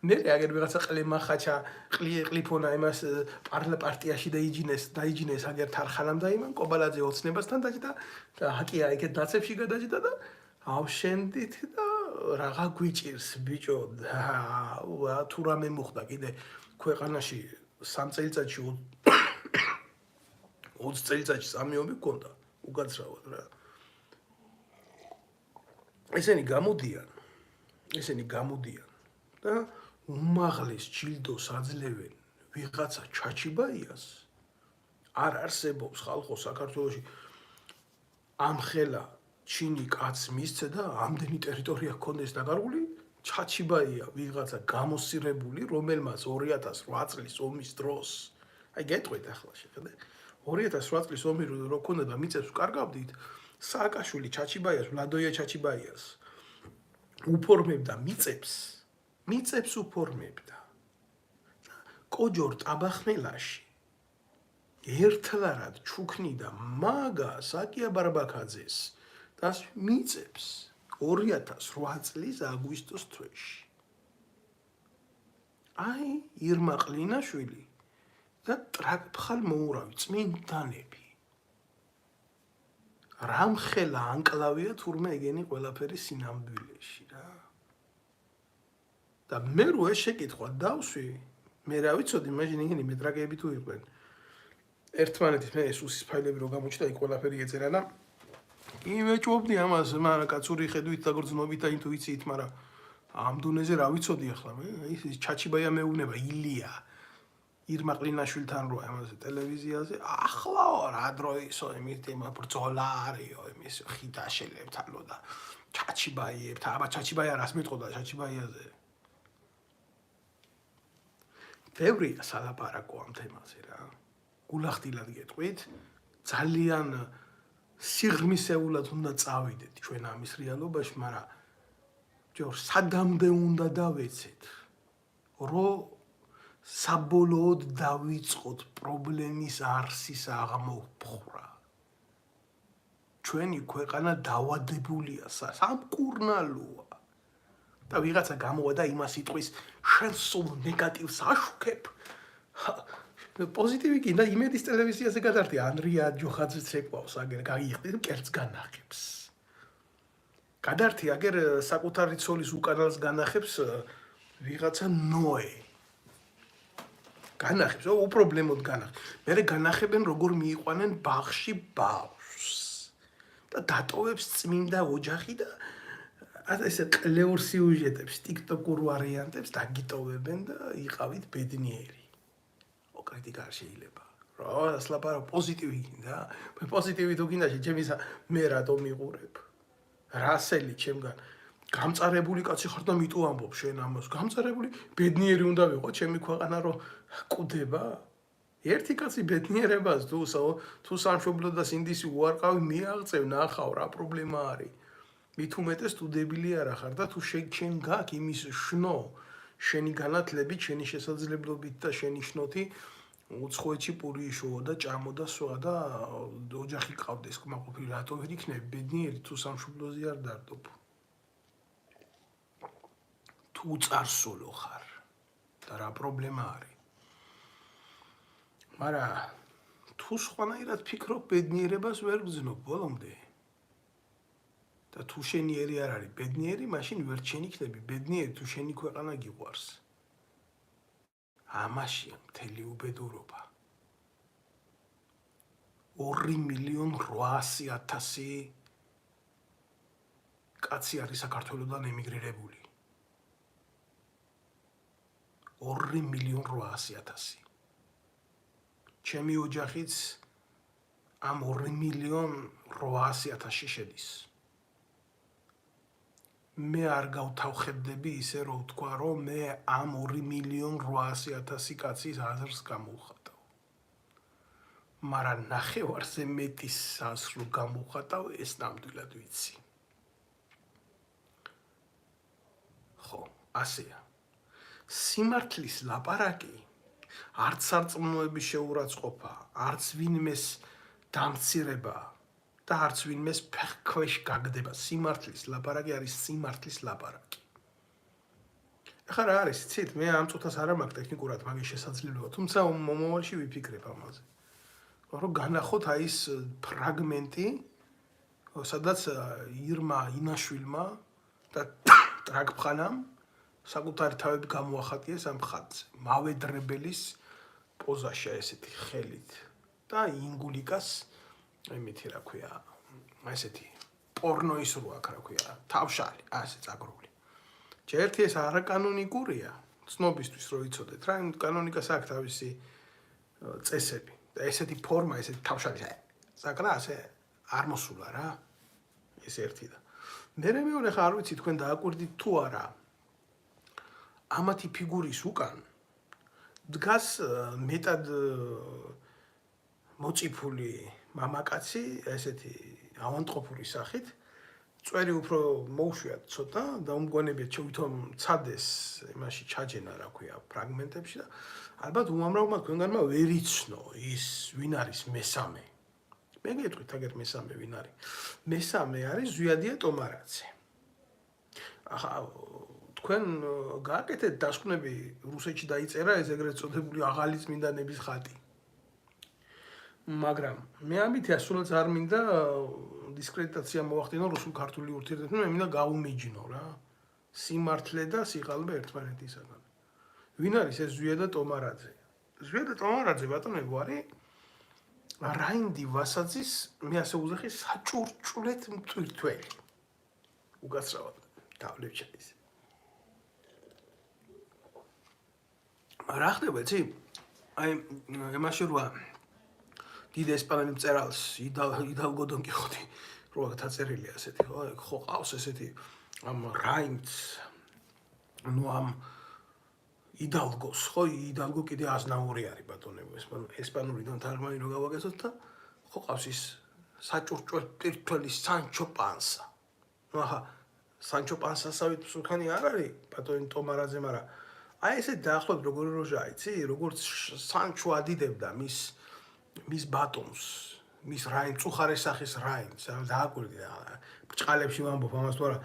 [SPEAKER 1] მე აგერ ვიღაცა ყლემახაჩა ყლიფონა იმას პარტიაში დაიჯინეს აგერ თარხანამ და იმან კობალაძე ოცნებასთან დაჯდა და აკია იქეთ დაცებში გადაჯდა და ავშენდით და რაღა გვიჭირს ბიჭო და თუ რამე მოხდა კიდე ქვეყანაში 3 წელიწადში 20 წელიწადში 3 ომი გქონდა უკაცრავად რა ესენი გამოდიან და უმაღლეს ჯილდოს აძლევენ ვიღაცა ჩაჩიბაიას არ არსებობს ხალხო საქართველოში ამხელა ჩინი კაც მისცე და ამდენი ტერიტორია ჰქონდეს დაკარგული ჩაჩიბაია ვიღაცა გამოსირებული რომელმაც 2008 წლის ომის დროს აი გეტყვით ახლა შეხედე 2008 წლის ომი რო ქონდა და მიწებს ვკარგავდით სააკაშვილი ჩაჩიბაიას ვლადოია ჩაჩიბაიას უფორმებდა მიწებს უფორმებდა კოჯორ ტაბახნელაში ერთლარად ჩუქნიდა მაგას აკია ბარბაქაძეს და მიწებს 2008 წლის აგვისტოს თვეში აი ირმაყლინაშვილი და ტრაკფხალ მოურავი წმინდანები რამხელა ანკლავია თურმე ეგენი ყველაფერი სინამდვილეში რა და მე რო ეს შეკითხვა დავსვი მე რა ვიცოდი მაშინ ეგენი მეტრაკეები თუ იყვნენ ერთმანეთის მე სუსის ფაილები რო გამოჩნდა იქ ყველაფერი ეწერა და იმეჭობდი ამას მაგრამ კაცური ხედვით და გრძნობით და ინტუიციით მაგრამ ამ დონეზე რა ვიცოდი ახლა მე ის ჩაჩიბაია მეუბნება ილია ირმაყლინაშვილთან რო ამაზე ტელევიზიაზე ახლაო რა დრო ისო იმით იმა ბრძოლა არისო იმის ხიდაშელებთანო და ჩაჩიბაიებთან აბა ჩაჩიბაია რას მეტყოდა ჩაჩიბაიაზე ბევრია სალაპარაკო ამ თემაზე რა გულახდილად გეტყვით ძალიან სიღრმისეულად უნდა წავიდეთ ჩვენ ამის რეალობაში მაგრამ ჯერ სადამდე უნდა დავეცეთ რომ საბოლოოდ დავიწყოთ პრობლემის არსის აღმოფხვრა. ჩვენი ქვეყანა დავადებულია სამკურნალოა. და ვიღაცა გამოვა და იმას იტყვის შენ სულ ნეგატივს აშუქებ. პოზიტივი კი და იმედის ტელევიზიაზე გადარდი ანრია ჯოხაძეც ეკваოს აგერ გაიიხდი კერძ განახებს. გადარდი აგერ საკუთარი ცოლის უკანალს განახებს ვიღაცა ნოე. განახებს, უპრობლემოდ განახებს. მერე განახებენ როგორ მიიყვანენ ბაღში ბავშვს. და დატოვებს წმინდა ოჯახი და ესე კლეურ სიუჟეტებს, TikTok-ურ ვარიანტებს დაგიტოვებენ და იყავით ბედნიერი. კრიტიკა არ შეიძლება. რა, ასლაპარო პოზიტივი გინდა? პოზიტივი თუ გინდა, მე რატომ მიყურებ? რასელი ჩემგან გამწარებული კაცი ხარ და მიტო ამბობ შენ ამას. გამწარებული ბედნიერი უნდა ვიყო ჩემი ქვეყანა რომ კვდება. ერთი კაცი ბედნიერებას თუ სამშობლო და სინდისი უარყავი მიაღწევ ნახავ რა პრობლემა არის. მით უმეტეს თუ დებილი არა ხარ და თუ შენ გაქვს იმის შნო, შენი განათლებით, შენი შესაძლებლობით და შენი შნოთი უცხოეთში პური იშოვა და ჭამოდა სვა და ოჯახი ყავდეს კმაყოფილი რატო ვერ იქნები ბედნიერი თუ სამშობლოზე არ დარდობ. თუ წარსულო ხარ და რა პრობლემა არის. მაგრამ თუ სხვანაირად ფიქრობ ბედნიერებას ვერ გძნობ ბოლომდე. და თუ შენი ერი არ არის ბედნიერი, მაშინ ვერ შენ იქნები ბედნიერი თუ შენი ქვეყანა გიყვარს. ამაშია მთელი უბედურობა. 2.800.000 კაცი არის საქართველოდან ემიგრირებული. 2.800.000. ჩემი ოჯახიც ამ 2.800.000-ში შედის. მე არ გავთავხედები ისე რომ ვთქვა რომ მე ამ 2.800.000 კაცის აზრს გამოვხატავ. მაგრამ ნახევარზე მეტის აზრს რომ გამოვხატავ, ეს ნამდვილად ვიცი. ხო, ასეა. სიმართლის ლაპარაკი არც სარწმუნოების შეურაცხყოფა, არც ვინმეს დამცირება და არც ვინმეს ფეხქვეშ გაგდება. სიმართლის ლაპარაკი არის სიმართლის ლაპარაკი. ახლა რა არის, იცით, მე ამ წუთას არ მაქვს ტექნიკურად მაგის შესაძლებლობა, თუმცა მომავალში ვიფიქრებ ამაზე. რომ განახოთ აი ეს ფრაგმენტი, სადაც ირმა ინაშვილმა და ტრაგფხანამ საკუთარი თავები გამოახატიეს ამ ხატზე. მავედრებელის პოზაში ესეთი ხელით და ინგულიკას იმითი რა ქვია, ესეთი პორნოის რო აქ რა ქვია, თავშალი, ასე წაგრული. ჯერთი ეს არაკანონიკურია, ცნობისთვის რო იცოდეთ რა, კანონიკას აქვს თავისი წესები და ესეთი ფორმა, ესეთი თავშალი საკრა ასე არ მოსულა რა. ეს ერთი და მეორე ხა არ ვიცი თქვენ დააკვირდით თუ არა. ამათი ფიგურის უკან დგას მეტად მოწიფული მამაკაცი, ესეთი ავანტყოფური სახით, წვერი უფრო მოუშვიათ ცოტა და უმგონებიათ ვითომ ცადეს იმაში ჩაჯენა რა ქვია ფრაგმენტებში და ალბათ უამრავმა თქვენგანმა ვერ იცნო ის ვინ არის მესამე. მე გეტყვით აგერ მესამე ვინ არის. მესამე არის ზვიადია ტომარაძე. ახლა თქვენ გააკეთეთ დასკვნები რუსეთში დაიწერა ეს ეგრეთ წოდებული აღალი წმინდანების ხატი. მაგრამ მე ამით ასულაც არ მინდა დისკრედიტაცია მოახდინო რუსულ-ქართული ურთიერთობებში, მე მინდა გავუმეჯნო რა. სიმართლე და სიყალბე ერთმანეთისაგან. ვინ არის ეს ზვიადა ტომარაძე? ზვიადა ტომარაძე ბატონებო არის რაინდი ვასაძის, მე ასე უძახი, საჭურჭულეთ მტვირთველი. უკაცრავად დავლევჩაის. რა ხდება, იცი? აი, იმაში როა დიდ ესპანელი მწერალს იდალგო დონ კიხოტი რო დაწერილია ასეთი, ხო ყავს ესეთი ამ რაინდს, ნუ ამ იდალგოს, ხო იდალგო კიდე აზნაური არის ბატონებო, ესპანურიდან თარგმანი რო გავაკეთოთ და ხო ყავს ის საჭურჭველ მტვირთველი სანჩო პანსა. ნუ ახლა სანჩო პანსასავით მსუქანი არ არის ბატონი ტომარაძე, მაგრამ აი ესე დაახლოებით როგორი როჟა იცი, როგორც სანჩო ადიდებდა მის ბატონს, მის რაინ წუხარეს სახის რაინს, დააკვირდი ბჭყალებში ვამბობ ამას თუ არა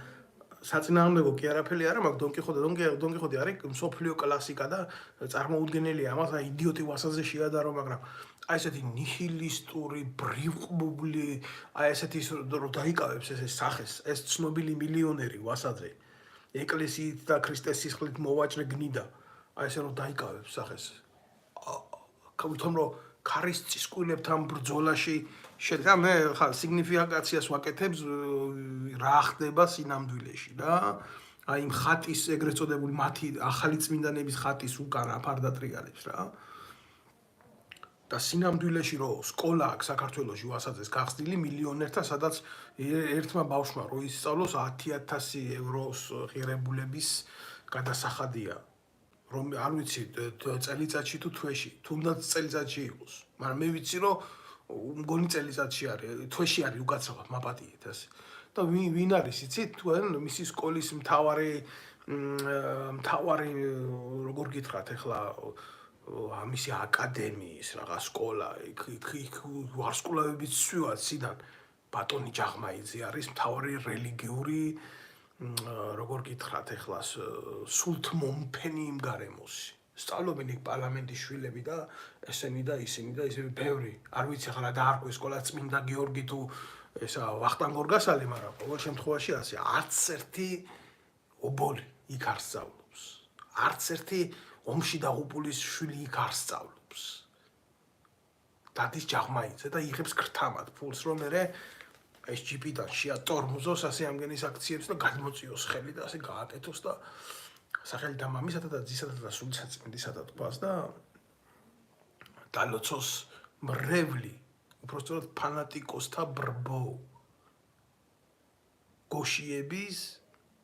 [SPEAKER 1] საწინააღმდეგო კი არაფერი არა მაქვს დონ კიხოტი არის მსოფლიო კლასიკა და წარმოუდგენელია ამას აი იდიოტი ვასაძე შეადარო, მაგრამ აი ესეთი ნიჰილისტური ბრიყვბუბლი, აი ესეთი რო დაიკავებს ეს სახეს, ეს ცნობილი მილიონერი ვასაძე ეკლესიით და ქრისტეს სისხლით მოვაჭრე გნიდა, აი ესე რომ დაიკავებს სახეს. ვითომ რომ ქარის წისკვილებთან ბრძოლაში შედგა მე ხა სიგნიფიკაციას ვაკეთებ რა ხდება სინამდვილეში რა აი იმ ხატის ეგრეთ წოდებული მათი ახალი წმინდანების ხატის უკან აფარდატრიალებს რა და სინამდვილეში რო სკოლა აქვს საქართველოში ვასაძეს გახსნილი მილიონერთა სადაც ერთმა ბავშვმა რო ისწავლოს 10,000 ევროს ღირებულების გადასახადია რომ არ ვიცი წელიწადში თუ თვეში თუნდაც წელიწადში იყოს მაგრამ მე ვიცი რომ მგონი წელიწადში არის თვეში არის უკაცრავად მაპატიეთ ასე და ვინ არის იცით თქვენ მისი სკოლის მთავარი როგორ გითხრათ ახლა ამისი აკადემიის რაღაც სკოლა იქ ვარსკვლავებით სვივა ციდან ბატონი ჯაღმაიძე არის მთავარი რელიგიური როგორ გითხრათ ახლა სულთ მომფენი იმ გარემოსი სწავლობენ იქ პარლამენტის შვილები და ესენი და ისინი და ისე ბევრი არ ვიცი ახლა დაარქვეს სკოლა წმინდა გიორგი თუ ესა ვახტანგ გორგასალი მაგრამ ყოველ შემთხვევაში ასე არც ერთი ობოლი იქ არ სწავლობს არც ერთი ომში დაღუპულის შვილი იქ არ სწავლობს დადის ჯაღმაიძე და იღებს ქრთამად ფულს რომ მე ეს ჯიპიდან შეატორმოზოს ასე ამგენის აქციებს და გადმოწიოს ხელი და ასე გააკეთოს და სახელი და მამისათა და ძისათა და სულთსაწმინდისათა თქვას და დალოცოს მრევლი უბრალოდ ფანატიკოსთა ბრბო გოშიების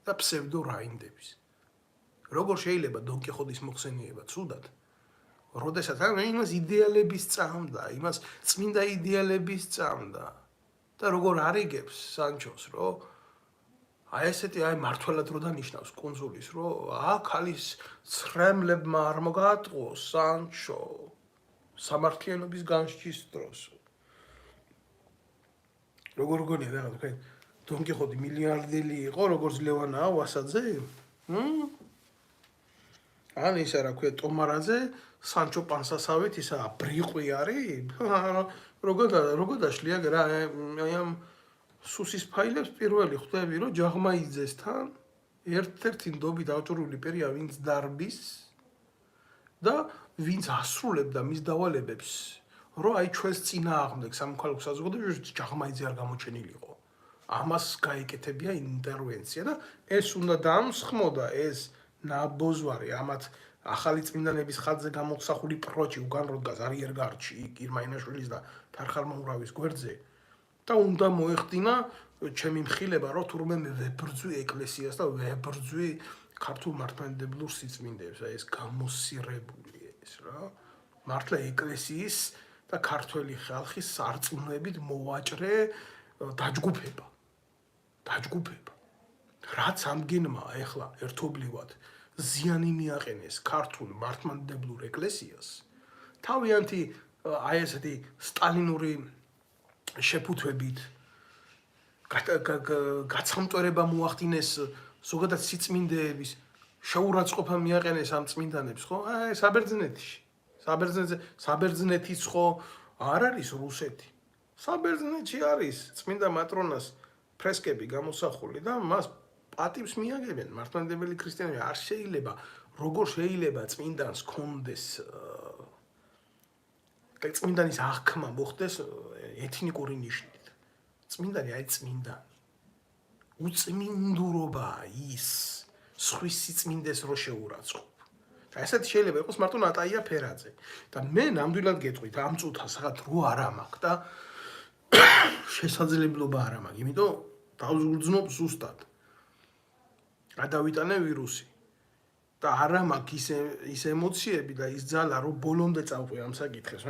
[SPEAKER 1] და ფსევდო რაინდების როგორ შეიძლება დონ კიხოტის მოხსენიება ცუდად როდესაც იმას იდეალების წამდა იმას წმინდა იდეალების წამდა და როგორ არიგებს სანჩოს რომ აი ესეთი აი მართლად რო დანიშნავს კონსულის რომ აქ არის ცრემლებმა არ მოგატყოს სანჩო სამართლიანობის განსჯის დროს როგორ გონია რა თქვენ დონ კიხოტი მილიარდელი იყო როგორც ლევანაა ვასაძე ან ისა რა ქვია ტომარაძე სანჩო პანსასავით ისა ბრიყვი არის როგორ დაშლია რა აი ამ სუსის ფაილებს პირველი ხვდები რომ ჯაღმაიძესთან ერთ-ერთი ნდობით აჭრული პერია ვინც დარბის და ვინც ასრულებდა მის დავალებებს რომ აი ჩვენს წინააღმდეგ სამოქალაქო საზოგადოებაში ჯაღმაიძე არ გამოჩენილიყო ამას გაეკეთებია ინტერვენცია და ეს უნდა დამსხმოდა ეს ნაბოძვარი ამათ ახალი წმინდანების ხატზე გამოსახული პროჭი უგან რო დგას არიერგარდში ირმაინაშვილის და თარხალმოურავის გვერდზე და უნდა მოეხდინა ჩემი მხილება რომ თურმე მე ვებრძვი ეკლესიას და ვებრძვი ქართულ მართლმადიდებლურ სიწმინდეებს აი ეს გამოსირებული ეს რა მართლა ეკლესიის და ქართველი ხალხის სარწმუნოებით მოვაჭრე დაჯგუფება რაც ამგენმა ახლა ერთობლივად ზიანი მიაყენეს ქართულ მართლმადიდებლურ ეკლესიას თავიანთი აი ესეთი სტალინური შეფუთვებით გაცამტვერება მოახდინეს ზოგადად სიწმინდეების შეურაცხყოფა მიაყენეს ამ წმინდანებს ხო აი საბერძნეთის ხო არ არის რუსეთი საბერძნეთში არის წმინდა მატრონას ფრესკები გამოსახული და მას პატივს მიაგებენ მართლმადიდებელი ქრისტიანები არ შეიძლება როგორ შეიძლება წმინდანს კონდეს წმინდანის აღქმა მოხდეს ეთნიკური ნიშნით წმინდანი აი წმინდანი უწმინდურობა ის სხვის სიწმინდეს რო შეურაცხყოფ და ესეთი შეიძლება იყოს მარტო ნატაია ფერაძე და მე ნამდვილად გეტყვით ამ წუთას რაღაც რო არ მაქვს და შესაძლებლობა არ მაქვს იმიტომ დავზუგრძნობ ზუსტად გადავიტანე ვირუსი და არა მაქვს ის ემოციები და ის ძალა რომ ბოლომდე წავყვი ამ საკითხებს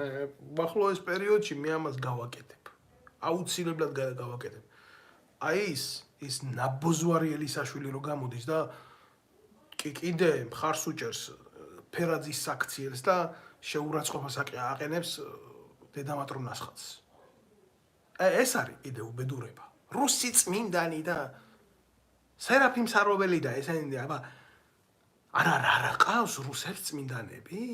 [SPEAKER 1] ახლო ეს პერიოდში მე ამას გავაკეთებ აუცილებლად გავაკეთებ აი ის ნაბოძვარი ელისაშვილი რო გამოდის და კიდე მხარს უჭერს ფერაძის საქციელს და შეურაცხყოფას აყენებს დედამატრონას ხატს ეს არის კიდე უბედურება რუსი წმინდანი და სერაფიმ საროველი და ესენი აბა არა ყავს რუსებს წმინდანები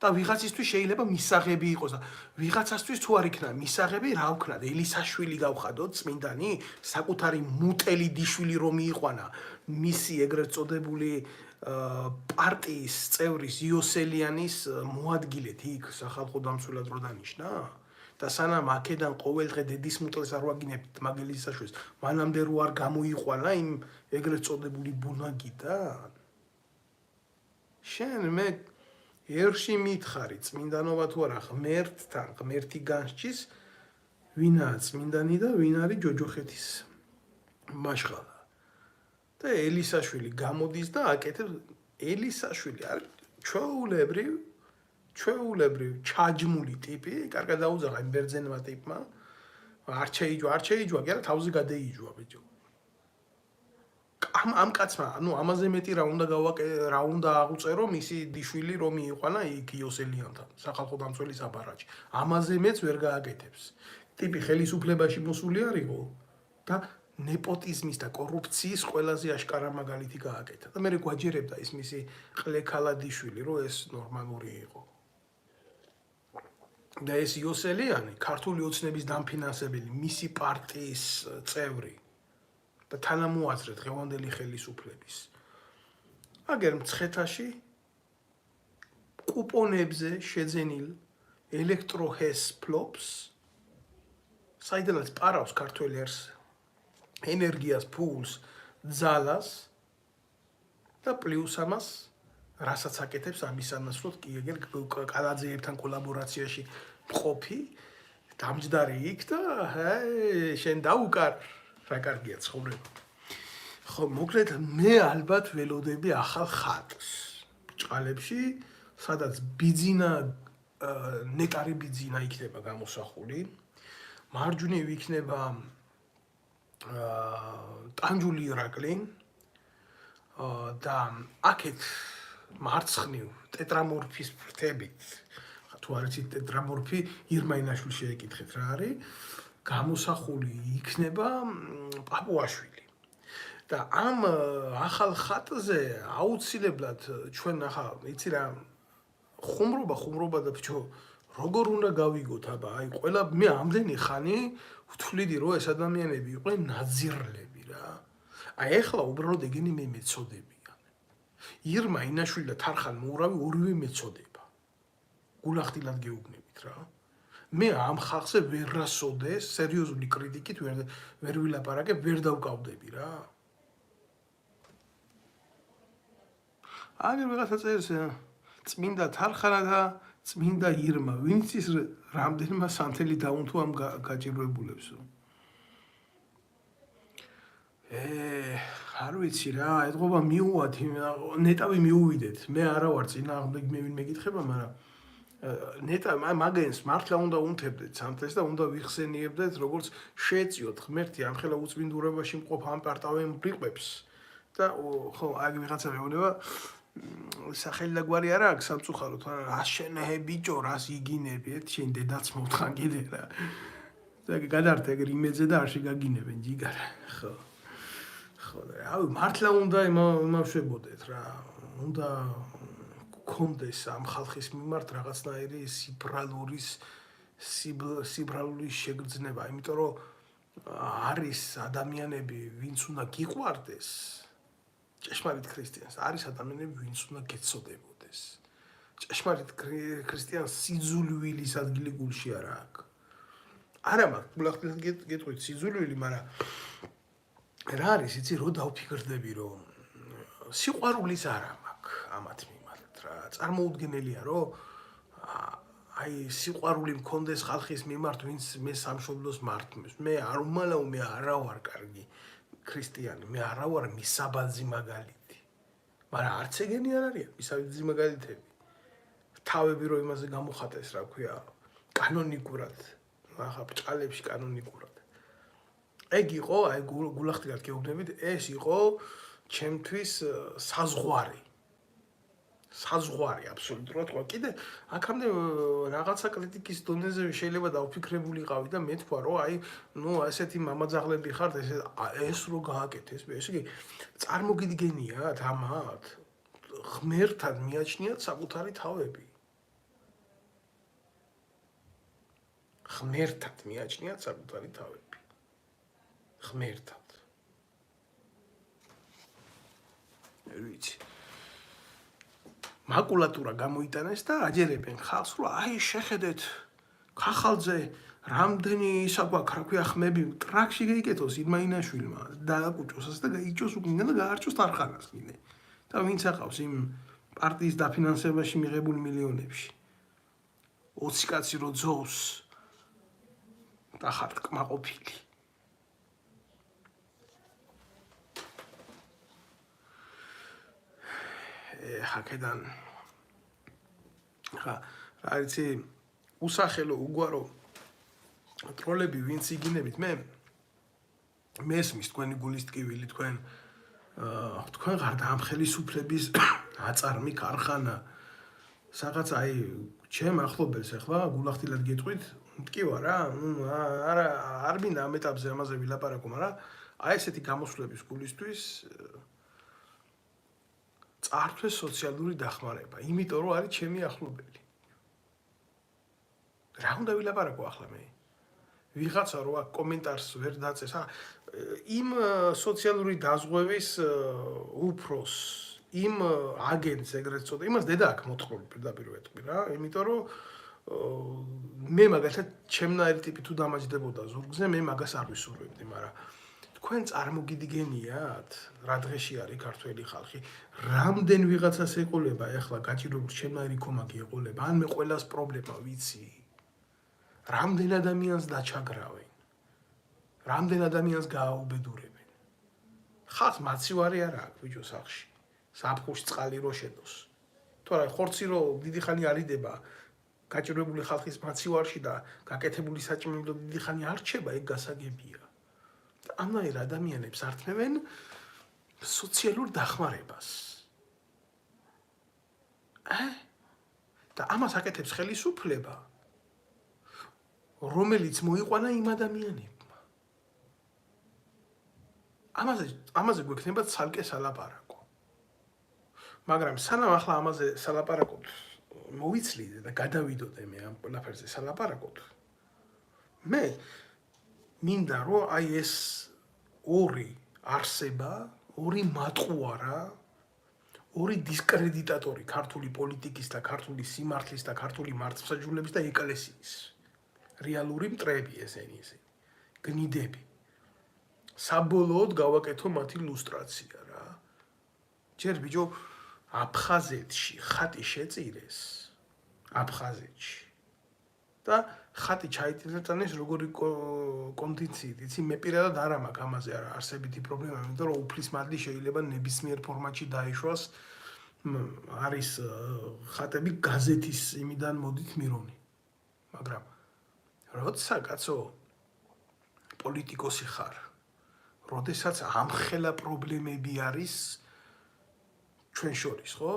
[SPEAKER 1] და ვიღაცისთვის შეიძლება მისაღები იყოს და ვიღაცასთვის თუ არ იქნა მისაღები რა ვქნათ ელისაშვილი გავხადოთ წმინდანი საკუთარი მუტელი დიშვილი რომ მიიყვანა მისი ეგრეთ წოდებული პარტიის წევრის იოსელიანის მოადგილეთ იქ სახალხო დამცველად რო დანიშნა და სანამ აქედან ყოველ დღე დედის მუტლს არ ვაგინებთ მაგელის საშუალებას მანამდე რო არ გამოიყვანა იმ ეგრეთ წოდებული ბუნაგიდან შენ მე ერში მითხარი წმინდანობა თუ არა ღმერთთან ღმერთი განსჭის ვინაა წმინდანი და ვინ არის ჯოჯოხეთის მაშხალა და ელისაშვილი გამოდის და აკეთებს ელისაშვილი არის ჩვეულებრივ ჩაჯმული ტიპი კარგად დაუძაღა იმ ბერძენმა ტიპმა არ შეიჯვა კი არა თავზე გადაიჯვა ბიჭო ამ კაცმა ანუ ამაზე მეტი რა უნდა აღუწერო მისი დიშვილი რომ მიიყვანა იქ იოსელიანთან სახალხო დამცველის აპარატში ამაზე მეც ვერ გააკეთებს ტიპი ხელისუფლებაში მოსული არისო და ნეპოტიზმის და კორუფციის ყველაზე აშკარა მაგალითი გააკეთა და მე გვაჯერებდა ის მისი ყლექალა დიშვილი რომ ეს ნორმალური იყო და ეს იოსელიანი ქართული ოცნების დამფინანსებელი მისი პარტიის წევრი და თანამოაზრე დღევანდელი ხელისუფლების აგერ მცხეთაში კუპონებზე შეძენილ ელექტროჰეს ფლობს საიდანაც პარავს ქართველ ერს ენერგიას ფულს ძალას და პლუს ამას რასაც აკეთებს ამის ანაცვლოდ კი ეგერ კალაძეებთან კოლაბორაციაში მყოფი დამჯდარი იქ და შენ დაუკარ რა კარგია ცხოვრება ხო მოკლედ მე ალბათ ველოდები ახალ ხატს ბჭყალებში სადაც ბიძინა ნეტარი ბიძინა იქნება გამოსახული მარჯვნივ იქნება ტანჯული ირაკლი და აქეთ მარცხნივ ტეტრამორფის ფრთებით თუ არ იცით ტეტრამორფი ირმაინაშვილს შეეკითხეთ რა არის გამოსახული იქნება პაპუაშვილი და ამ ახალ ხატზე აუცილებლად ჩვენ ახლა იცი რა ხუმრობა და ბჭო როგორ უნდა გავიგოთ აბა აი ყველა მე ამდენი ხანი ვთვლიდი რომ ეს ადამიანები იყვნენ ნაძირლები რა აი ეხლა უბრალოდ ეგენი მე მეწოდებიან ირმა ინაშვილი და თარხან მოურავი ორივე მეწოდება გულახდილად გეუბნებით რა მე ამ ხალხზე ვერ რასოდეს სერიოზული კრიტიკით ვერ ვილაპარაკებ ვერ დავკავდები რა აგერ ვიღაცა წერს წმინდა თარხანა და წმინდა ირმა ვინც ის რამდენმა სანთელი დაუნთო ამ გაჭირვებულებსო არ ვიცი რა ეთყობა მიუვათ ნეტავი მიუვიდეთ მე არა ვარ წინააღმდეგ მე ვინ მეკითხება მაგრამ ნეტა მაგენს მართლა უნდა უნთებდეთ სანთელს და უნდა ვიხსენიებდეთ როგორც შეეწიოთ ღმერთი ამ ხელა უწმინდურებაში მყოფ ამ პარტავენ ბრიყვებს და ხო აი ვიღაცა მეუბნება სახელი და გვარი არა აქვს სამწუხაროდ რა შენეე ბიჭო რას იგინები შენ დედაც მოთხან კიდე რა და გადართ ეგ იმედზე და არ შეგაგინებენ ჯიგარა ხო აი მართლა უნდა იმავშებოდეთ რა უნდა გქონდეს ამ ხალხის მიმართ რაღაცნაირი სიბრალური შეგრძნება იმიტომ რომ არის ადამიანები ვინც უნდა გიყვარდეს ჭეშმარიტ ქრისტიანს არის ადამიანები ვინც უნდა გეცოდებოდეს ჭეშმარიტ ქრისტიანს სიძულვილის ადგილი გულში არა აქვს არა მაქვს გულახდილად გეტყვით სიძულვილი მაგრამ რა არის იცი რო დავფიქრდები რომ სიყვარულის არა მაქვს ამათ მიმართ რა წარმოუდგენელია რომ აი სიყვარული მქონდეს ხალხის მიმართ ვინც მე სამშობლოს მართმევს მე არ უმალავ მე არა ვარ კარგი ქრისტიანი მე არა ვარ მისაბაძი მაგალითი მაგრამ არც ეგენი არ არის მისაბაძი მაგალითები თავები რომ იმაზე გამოხატეს რა ქვია კანონიკურად ახლა ბჭყალებში კანონიკურად ეგ იყო აი გულახდილად გეუბნებით ეს იყო ჩემთვის საზღვარი აბსოლუტურად ყო კიდე აქამდე რაღაცა კრიტიკის დონეზე შეიძლება დავფიქრებულიყავი და მე თქვა რომ აი ნუ ესეთი მამაძაღლები ხართ ეს რო გააკეთეს ესე იგი წარმოგიდგენიათ ამათ ღმერთად მიაჩნიათ საკუთარი თავები ღმერთად მიაჩნიათ საკუთარი თავები ღმერთად არ ვიცი მაკულატურა გამოიტანეს და აჯერებენ ხალხს, რომ აი შეხედეთ ხახალძე რამდენი ისა გვაქვს, რა ქვია ხმები, ტრაქში გაიკეთოს ირმაინაშვილმა, დააკუჭოს და გაიჭოს უკინა და გაარჩოს თარხანას კიდე. და ვინც aqავს იმ პარტიის დაფინანსებაში მიღებულ მილიონებში. 20 კაცი რო ძოვს და ხარ კმაყოფილი. აქედან ხა რა იცი უსახელო უგვარო ტროლები ვინც იგინებით მე მესმის თქვენი გულის ტკივილი თქვენ ხარ დამხელისუფლების აწარმი ქარხანა რაღაც აი ჩემ ახლობელს ახლა გულახდილად გეტყვით მტკივა რა არა არ მინდა ამ ეტაპზე ამაზე ვილაპარაკო მაგრამ აი ესეთი გამოსვლების გულისთვის წართვეს სოციალური დახმარება იმიტომ რომ არის ჩემი ახლობელი რა უნდა ვილაპარაკო ახლა მე ვიღაცა რო აქ კომენტარს ვერ დაწეს იმ სოციალური დაზღვევის უფროს იმ აგენტს ეგრეთ წოდა იმას დედა აქვს მოთხრობილი პირდაპირ ვეთქვი რა იმიტომ რომ მე მაგალითად ჩემნაირი ტიპი თუ დამაჯდებოდა ზურგზე მე მაგას არ ვისურვებდი მაგრამ თქვენ წარმოგიდგენიათ რა დღეში არის ქართველი ხალხი რამდენ ვიღაცას ეყოლება ეხლა გაჭირებული ჩემნაირი კომაგი ეყოლება ან მე ყველას პრობლემა ვიცი რამდენ ადამიანს დაჩაგრავენ რამდენ ადამიანს გააუბედურებენ ხალხს მაცივარი არ აქვს ბიჭო სახში საფხურში წყალი რო შედოს თორე ხორცი რო დიდი ხანი არიდება გაჭირებული ხალხის მაცივარში და გაკეთებული საჭმელო დიდი ხანი არ რჩება ეგ გასაგებია და ამაერ ადამიანებს ართმევენ სოციალურ დახმარებას და ამას აკეთებს ხელისუფლება რომელიც მოიყვანა იმ ადამიანებმა ამაზე გვექნება ცალკე სალაპარაკო მაგრამ სანამ ახლა ამაზე სალაპარაკოთ მოვიცლიდე და გადავიდოდე მე ამ ყველაფერზე სალაპარაკოთ მე მინდა რომ აი ეს ორი არსება ორი მატყუარა ორი დისკრედიტატორი ქართული პოლიტიკის და ქართული სიმართლის და ქართული მართლმსაჯულების და ეკლესიის რეალური მტრები ესენი გნიდები საბოლოოდ გავაკეთო მათი ლუსტრაცია რა ჯერ ბიჭო აფხაზეთში ხატი შეწირეს აფხაზეთში და ხატი ჩაიტანეს როგორი კონდიციით იცი მე პირადად არ მაქვს ამაზე არა არსებითი პრობლემა იმიტომ რომ უფლის მადლი შეიძლება ნებისმიერ ფორმატში დაეშვას არის ხატები გაზეთის იმიდან მოდით მირონი მაგრამ როცა კაცო პოლიტიკოსი ხარ როდესაც ამხელა პრობლემები არის ჩვენ შორის ხო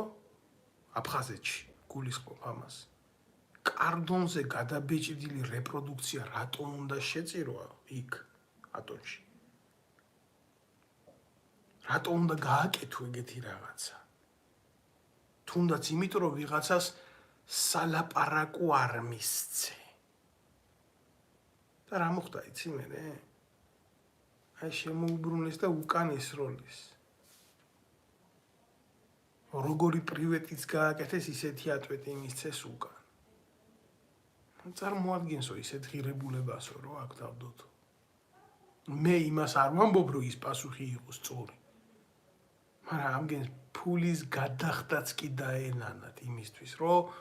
[SPEAKER 1] აფხაზეთში გულისხმობ ამას კარდონზე გადაბეჭდილი რეპროდუქცია რატომ უნდა შეწირვა იქ ატონში რატომ უნდა გააკეთო ეგეთი რაღაცა თუნდაც იმიტომ რომ ვიღაცას სალაპარაკო არ მისცე და რა მოხდა იცი მე აი შემოუბრუნეს და უკან ესროლეს როგორი პრივეტიც გააკეთეს ისეთი ატვეტი მისცეს უკან წარმოადგენსო ისეთ ღირებულებასო რომ აქ დავდოთ მე იმას არ ვამბობ რომ ის პასუხი იყოს სწორი მაგრამ ამგენ ფულის გადახდაც კი დაენანათ იმისთვის რომ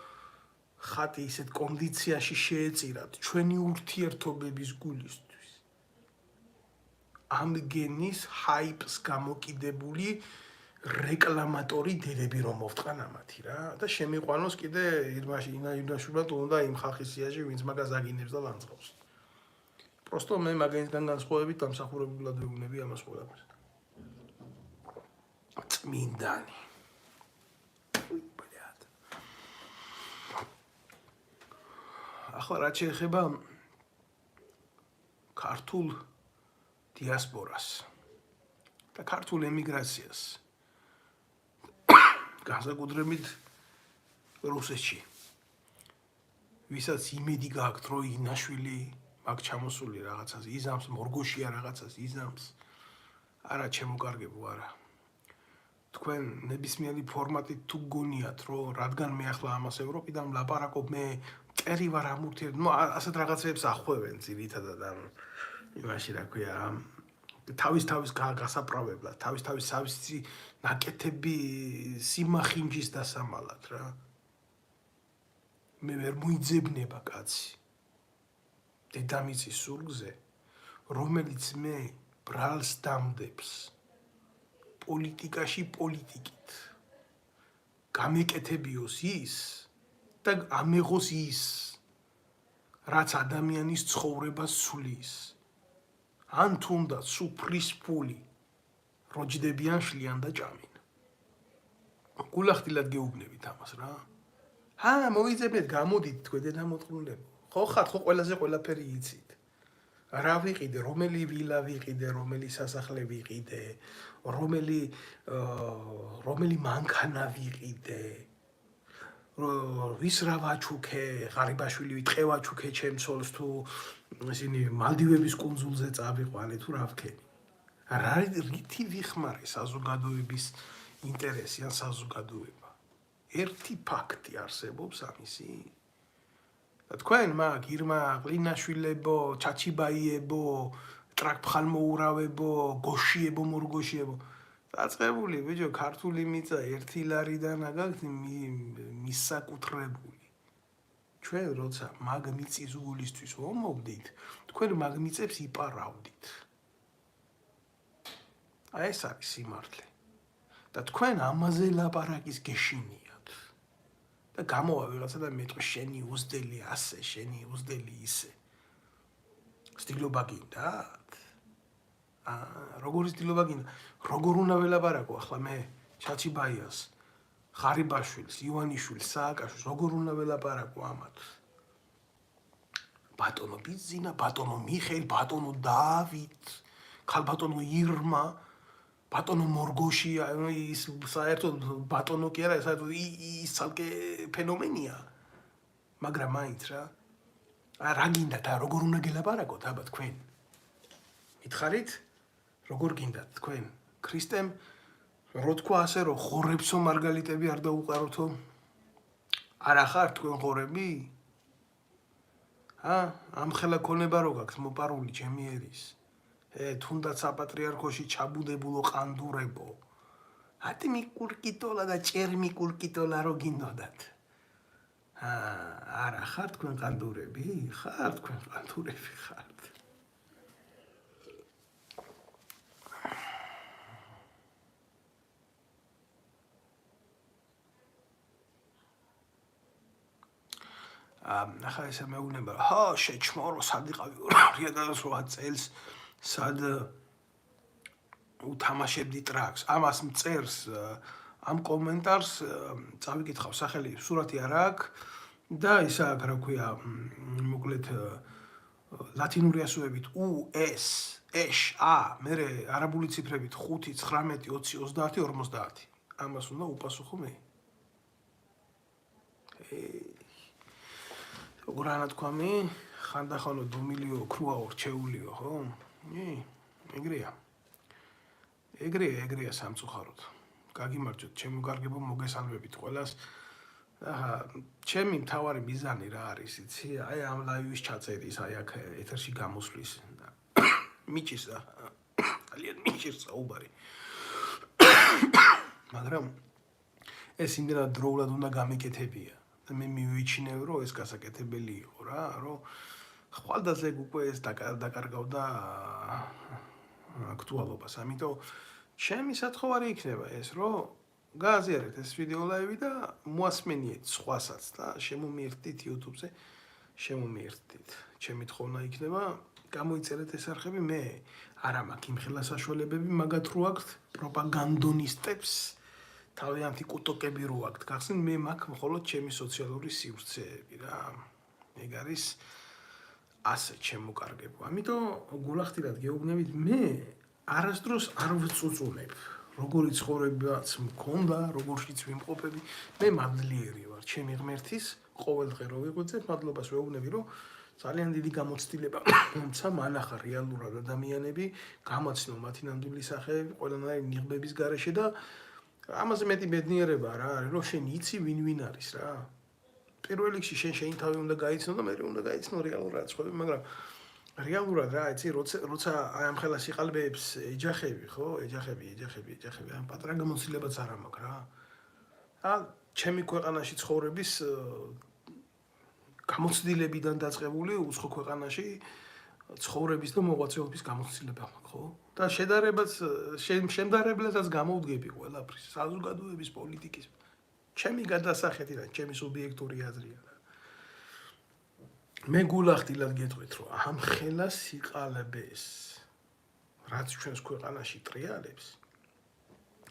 [SPEAKER 1] ხატი ისეთ კონდიციაში შეეწირათ ჩვენი ურთიერთობების გულისთვის ამგენის ჰაიპს გამოკიდებული რეკლამატორი დედები რომ მოვთყან ამათი რა და შემიყვანოს კიდე ირმაშვილად უნდა იმ ხალხის სიაში ვინც მაგას აგინებს და ლანძღავს პროსტო მე მაგენიდან განსხვავებით დამსახურებულად ვეუბნები ამას ყველაფერს წმინდანი ახლა რაც შეეხება ქართულ დიასპორას და ქართულ ემიგრაციას განსაკუთრებით რუსეთში ვისაც იმედი გააქვთ რომ ინაშვილი მაგ ჩამოსული რაღაცას იზამს მორგოშია რაღაცას იზამს არა ჩემო კარგებო არა თქვენ ნებისმიერი ფორმატით თუ გგონიათ, რომ რადგან მე ახლა ამას ევროპიდან ვლაპარაკობ, მე მტერი ვარ ამ ურთიერთ, ну ასეთ რაღაცებს ახვევენ ძირითადად ამ იმაში რა ქვია, თავის გასაправებლად, თავის თავისი ნაკეთები სიმახინჯის დასამალად რა. მე ვერ მოიძებნება კაცი დედამიწის სულგზე, რომელიც მე ბრალს დამდებს პოლიტიკაში პოლიტიკით. გამეკეთებიოს ის და ამეღოს ის, რაც ადამიანის ცხოვრებას ცვლის. ან თუნდაც სუფრის ფული როჯდებიან შლიან და ჭამენ. გულახდილად გეუბნებით ამას რა. მოიძებნეთ, გამოდით თქვენ დედამოწყვილებო. ხო ხართ, ხო ყველაზე ყველაფერი იცით. რა ვიყიდე, რომელი ვილა ვიყიდე, რომელი სასახლე ვიყიდე, რომელი მანქანა ვიყიდე, ვის რა ვაჩუქე, ღარიბაშვილი ვიტყე ვაჩუქე ჩემცოლს თუ ისინი მალდივების კუნძულზე წავიყვანე თუ რა ვქენი. რითი ვიხმარე საზოგადოების ინტერესი ან საზოგადოება. ერთი ფაქტი არსებობს ამისი. და თქვენ მაგ ირმა ყლინაშვილებო, ჩაჩიბაიებო, ტრაკფხალმოურავებო, გოშიებო, მორგოშიებო. დაწყებული ბიჭო, ქართული მიწა 1 ლარიდან აგაქვთ მისაკუთრებული. ჩვენ როცა მაგ მიწის გულისთვის ვომოვდით, თქვენ მაგ მიწებს იპარავდით. აი ეს არის სიმართლე. და თქვენ ამაზე ლაპარაკის გეშინიათ. და გამოვა ვიღაცა და მეტყვი შენი უზდელი ასე, შენი უზდელი ისე. სტილობა გინდათ? როგორი სტილობა გინდა? როგორ უნდა ველაპარაკო ახლა მე ჩაჩიბაიას, ღარიბაშვილს, ივანიშვილს, სააკაშვილს, როგორ უნდა ველაპარაკო ამათ? ბატონო ბიზინა, ბატონო მიხეილ, ბატონო დავით, ქალბატონო ირმა, ბატონო მორგოშია, ის საერთოდ ბატონო კი არა, საერთოდ ის ცალკე ფენომენია. მაგრამ მაინც რა. რა გინდათ, როგორ უნდა გელაპარაკოთ აბა თქვენ? მითხარით? როგორ გინდათ თქვენ? ქრისტემ რო თქვა ასე რომ ხორებსო მარგალიტები არ დაუყაროთო? არა ხარ თქვენ ხორები? ამხელა ქონება რო გაქვთ მოპარული ჩემი ერის. თუნდაც საპატრიარქოში ჩაბუდებულო ყანდურებო. ატიმი კურკიტოლა და ჭერმი კურკიტოლა რო გინდოდათ. არა ხარ თქვენ ყანდურები? ხარ თქვენ ყანდურები ხართ. ახლა ესე მეუბნება, შეჩმორო, სად იყავი 2008 წელს, სად უთამაშებდი ტრაქს. ამას მწერს, ამ კომენტარს წავიკითხავ სახელი, სურათი არ აქვს და ისა აქვს, რა ქვია, მოკლედ ლათინური ასოებით US, A, მერე არაბული ციფრებით 5, 19, 20, 30, 50. ამას უნდა უპასუხო მე. როგორ ანათქვამი, ხანდახანო დომილიო, ქრუაო, რჩეულიო, ხო? ეგრეა სამწუხაროდ. გაგიმარჯვეთ, ჩემო კარგებო, მოგესალმებით ყველას. ჩემი მთავარი მიზანი რა არის, იცი? აი ამ ლაივის ჩაწერის, აი აქ ეთერში გამოსვლის. მიჭირს და ძალიან მიჭირს საუბარი. მაგრამ ეს იმდენად დროულად უნდა გამეკეთებია. და მე მივიჩინებ, რომ ეს გასაკეთებელი იყო რა, რომ ხვალდაზე უკვე ეს დაკარგავდა აქტუალობას. ამიტომ ჩემი სათხოვარი იქნება ეს, რომ გააზიარეთ ეს ვიდეო ლაივი და მოასმენიეთ სხვასაც და შემომიერთდით YouTube-ზე, შემომიერთდით. ჩემი თხოვნა იქნება, გამოიწერეთ ეს არხები, მე არ მაქვს იმხელა საშუალებები, მაგათ რო აქვთ პროპაგანდონისტებს თავიანთი კუტოკები რო აქვთ გახსნით, მე მაქვს მხოლოდ ჩემი სოციალური სივრცეები რა. ეგ არის ასე შემოკარგებო. ამიტომ გულახდილად გეუბნებით, მე არასდროს არ ვწუწუნებ. როგორი ცხოვრებაც მქონდა, როგორშიც ვიმყოფები, მე მადლიერი ვარ ჩემი ღმერთის, ყოველ დღე რო ვიღვიძებ, მადლობას ვეუბნები, რომ ძალიან დიდი გამოცდილება მომცა მანახა რეალურად ადამიანები, გამაცნო მათი ნამდვილი სახეები, ყველანაირი ნიღბების გარეშე და ამაზე მეტი ბედნიერება რა არის, რომ შენ იცი ვინ არის რა. პირველ რიგში შენ შენი თავი უნდა გაიცნო და მე უნდა გაიცნო რეალურად სხვა, მაგრამ რეალურად რა იცი, როცა აი ამ ხელა სიყალბეებს ეჯახები, ხო? ეჯახები, ამ პატრა გამოცდილებაც არ მაქვს რა. ჩემი ქვეყანაში ცხოვრების გამოცდილებიდან დაწყებული უცხო ქვეყანაში ცხოვრების და მოღვაწეობის გამოცდილება მაქვს, ხო? და შემდარებლებსაც გამოვდგები ყველაფრის, საზოგადოების, პოლიტიკის. ჩემი გადასახედიდან, ჩემი სუბიექტური აზრია. მე გულახდილად გეტყვით, რომ ამ ხელა სიყალბეს, რაც ჩვენს ქვეყანაში ტრიალებს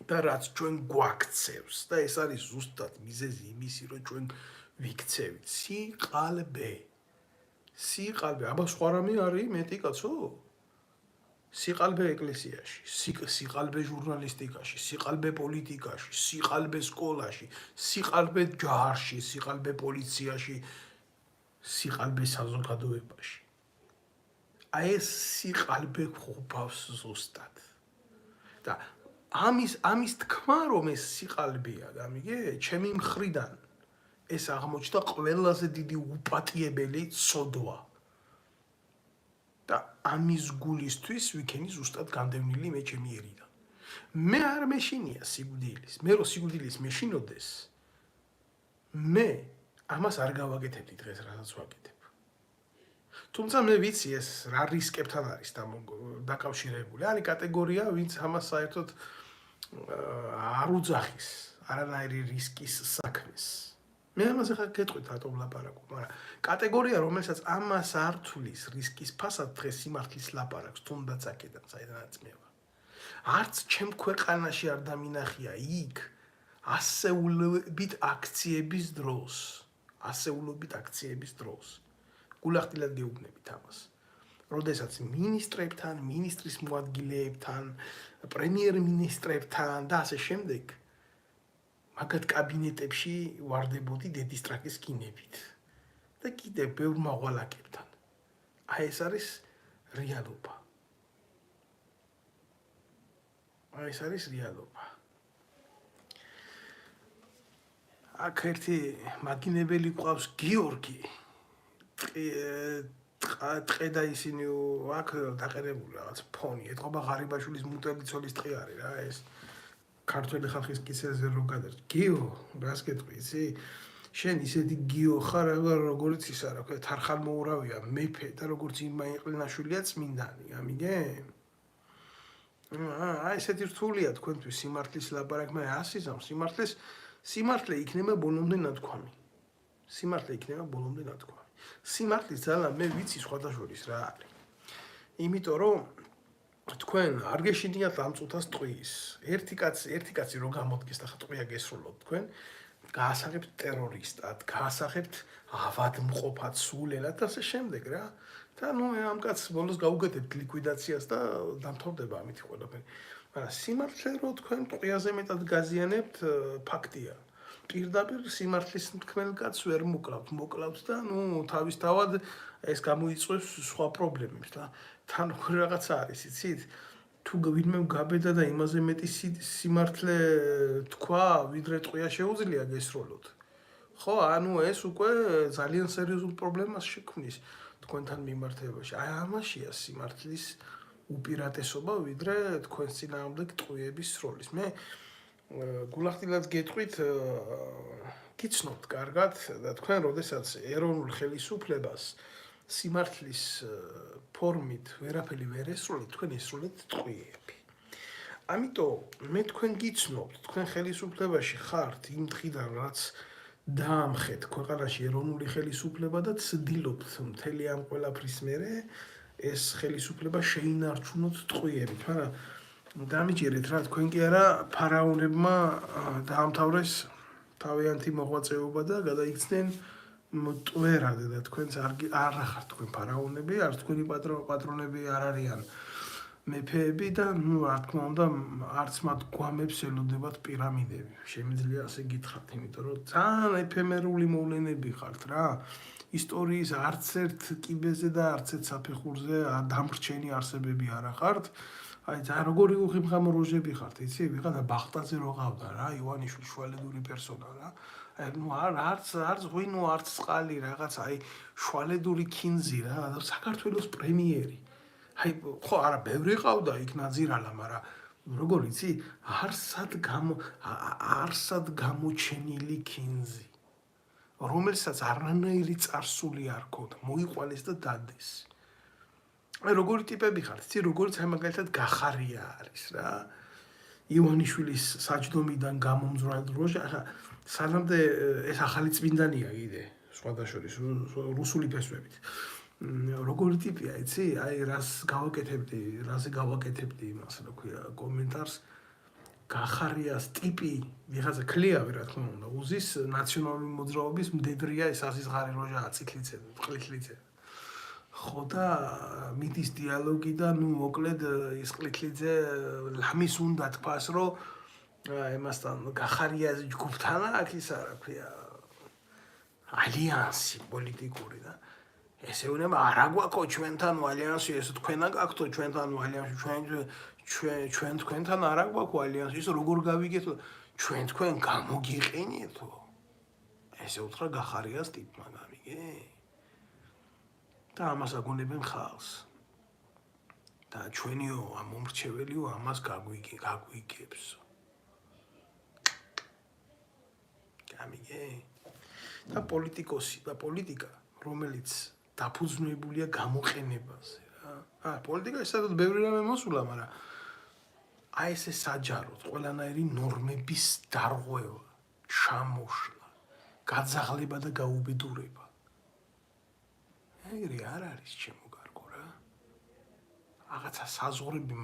[SPEAKER 1] და რაც ჩვენ გვაქცევს და ეს არის ზუსტად მიზეზი იმისი, რომ ჩვენ ვიქცევით სიყალბე. აბა სხვა რამე არის მეტი კაცო? სიყალბე ეკლესიაში, სიყალბე ჟურნალისტიკაში, სიყალბე პოლიტიკაში, სიყალბე სკოლაში, სიყალბე ჯარში, სიყალბე პოლიციაში, სიყალბე საზოგადოებაში. აი ეს სიყალბე გვხუბავს ზუსტად. და ამის თქმა რომ ეს სიყალბეა, გამიგე, ჩემი მხრიდან ეს აღმოჩნდა ყველაზე დიდი უპატიებელი ცოდვა. და ამის გულისთვის ვიქენი ზუსტად განდევნილი მე ჩემი ერიდან. მე არ მეშინია სიკვდილის. მე რო სიკვდილის მეშინოდეს, მე ამას არ გავაკეთებდი დღეს, რასაც ვაკეთებ. თუმცა მე ვიცი ეს რა რისკებთან არის დაკავშირებული. არის კატეგორია, ვინც ამას საერთოდ არ უძახის არანაირი რისკის საქმეს. მე ამაზე ხარ გეტყვით რატომ ლაპარაკობ, მაგრამ კატეგორია, რომელსაც ამას არ თulis რისკის ფასად დღეს სიმართლის ლაპარაკს, თუნდაც აქედან საიდანაც მევა. არც ჩემ ქვეყანაში არ დამინახია იქ ასეულობით აქციების დროს. გულახდილად გეუბნებით ამას. როდესაც მინისტრებთან, მინისტრის მოადგილეებთან, პრემიერ-მინისტრებთან და ასე შემდეგ მაგათ კაბინეტებში ვარდებოდი დედისტრაკის კინებით და კიდევ ბევრ მაღალაკებთან. აი ეს არის რეალობა. აქ ერთი მაგინებელი ყავს გიორგი. ტყე და ისინი აქ დაყენებული რაღაც ფონი. ეთყობა ღარიბაშვილის მუტებიცოლის ტყე არის რა ეს. ქართველი ხალხის კისერზე რო გადარ. გიო, რას გეტყვი, იცი? შენ ისეთი გიო ხარ, როგორც ის არა, ხო, თარხალმოურავია, მეფე და როგორც იმაიყლინაშვილია წმინდანი, გამიგე? აი ესეთი რთულია თქვენთვის სიმართლის ლაპარაკი, მე ასიზამ სიმართლე იქნება ბოლომდე ნათქვამი. სიმართლის ძალა მე ვიცი სხვადასხვაის რა არის. იმიტომ რომ თქვენ არ გეშინიათ ამ წუთას ტყუის. ერთი კაცი რო გამოდგეს და ტყუია გესროლოთ თქვენ, გაასახებთ ტერორისტად, გაასახებთ ავადმყოფად, სულელად და ასე შემდეგ რა. და ამ კაცს ბოლოს გაუგებთ ლიკვიდაციას და დამთავრდება ამით ყველაფერი. მაგრამ სიმართლე რო თქვენ ტყუიაზე მეტად გაზიანებთ, ფაქტია. პირდაპირ სიმართლის მთქმელ კაცს ვერ მოკლავთ და თავისთავად ეს გამოიწვევს სხვა პრობლემებს და თან რაღაცა არის, იცით? თუ ვინმე გაბედა და იმაზე მეტი სიმართლე თქვა, ვიდრე ტყუია შეუძლია გესროლოთ. ხო, ეს უკვე ძალიან სერიოზულ პრობლემას შექმნის თქვენთან მიმართებაში. აი ამაშია სიმართლის უპირატესობა, ვიდრე თქვენს წინააღმდეგ ტყუიების სროლის. მე გულახდილად გეტყვით, გიცნობთ კარგად და თქვენ როდესაც ეროვნულ ხელისუფლებას სიმართლის ფორმით ვერაფერი ვერ ესროლით, თქვენ ესროლეთ ტყუიები. ამიტომ მე თქვენ გიცნობთ, თქვენ ხელისუფლებაში ხართ იმ დღიდან, რაც დაამხეთ ქვეყანაში ეროვნული ხელისუფლება და ცდილობთ მთელი ამ ყველაფრის მერე ეს ხელისუფლება შეინარჩუნოთ ტყუიებით, მაგრამ დამიჯერეთ რა, თქვენ კი არა ფარაონებმა დაამთავრეს თავიანთი მოღვაწეობა და გადაიქცნენ მტვერად და თქვენც არ ხართ თქვენ ფარაონები, არც თქვენი პატრონები არ არიან მეფეები და რა თქმა უნდა არც მათ გვამებს ელოდებათ პირამიდები. შემიძლია ასე გითხრათ, იმიტომ რომ ძალიან ეფემერული მოვლენები ხართ რა. ისტორიის არც ერთ კიბეზე და არც ერთ საფეხურზე დამრჩენი არსებები არ ხართ. აი ძალიან როგორი უხიმხამო როჟები ხართ, იცი? ვიღაცა ბახტაძე რო ყავდა რა, ივანიშვილი შვალედური პერსონა რა. აი ნუ არც ღვინო, არც წყალი რაღაც, აი შვალედური ქინძი რა, საქართველოს პრემიერი. აი ხო არა, ბევრი ყავდა იქ ნაძირალა, მაგრამ როგორ იცი? არსად გამოჩენილი ქინძი, რომელსაც არანაირი წარსული არ ქონდა, მოიყვანეს და დადეს. აი როგორი ტიპები ხართ, იცი, როგორც აი მაგალითად გახარია არის რა. ივანიშვილის საჯდომიდან გამომძვრალ როჟა, ახლა სანამდე ეს ახალი წმინდანია კიდე, სხვადასხვა რუსული ფესვებით. როგორი ტიპია, იცი? აი რაზე გავაკეთებდი იმას, რა ქვია, კომენტარს. გახარიას ტიპი, ვიღაცა ქლიავი რა თქმა უნდა, უზის ნაციონალური მოძრაობის მდედრია ეს ასიზღარი როჟა ციკლიცე, ყლითლიძე. ხო და მიდის დიალოგი და ნუ მოკლედ ის ყლითლიძე ლამის უნდა თქვას, რომ ემასთან გახარიას ჯგუფთან აქ ისა რა ქვია ალიანსი პოლიტიკური და ესე უნდა არა გვაქვს ჩვენთან ალიანსი, ეს თქვენა გაქვთ ჩვენთან ალიანსი, ჩვენ თქვენთან არა გვაქვს ალიანსი, ის როგორ გავიგეთო ჩვენ თქვენ გამოგიყენიეთო. ესე უთხრა გახარიას ტიპმა, გამიგე? და ამას აგონებენ ხალხს. და ჩვენიო ამომრჩეველიო ამას გაგვიგებს. გამიგე? და პოლიტიკოსი და პოლიტიკა, რომელიც დაფუძნებულია გამოყენებაზე რა. პოლიტიკა ისედაც ბევრი რამე მოსულა, მაგრამ აი ესე საჯაროდ ყველანაირი ნორმების დარღვევა, ჩამოშლა, გაძაღლება და გაუბედურება. ეგრე არ არის ჩემო კარგო რა. რაღაცა საზღვრები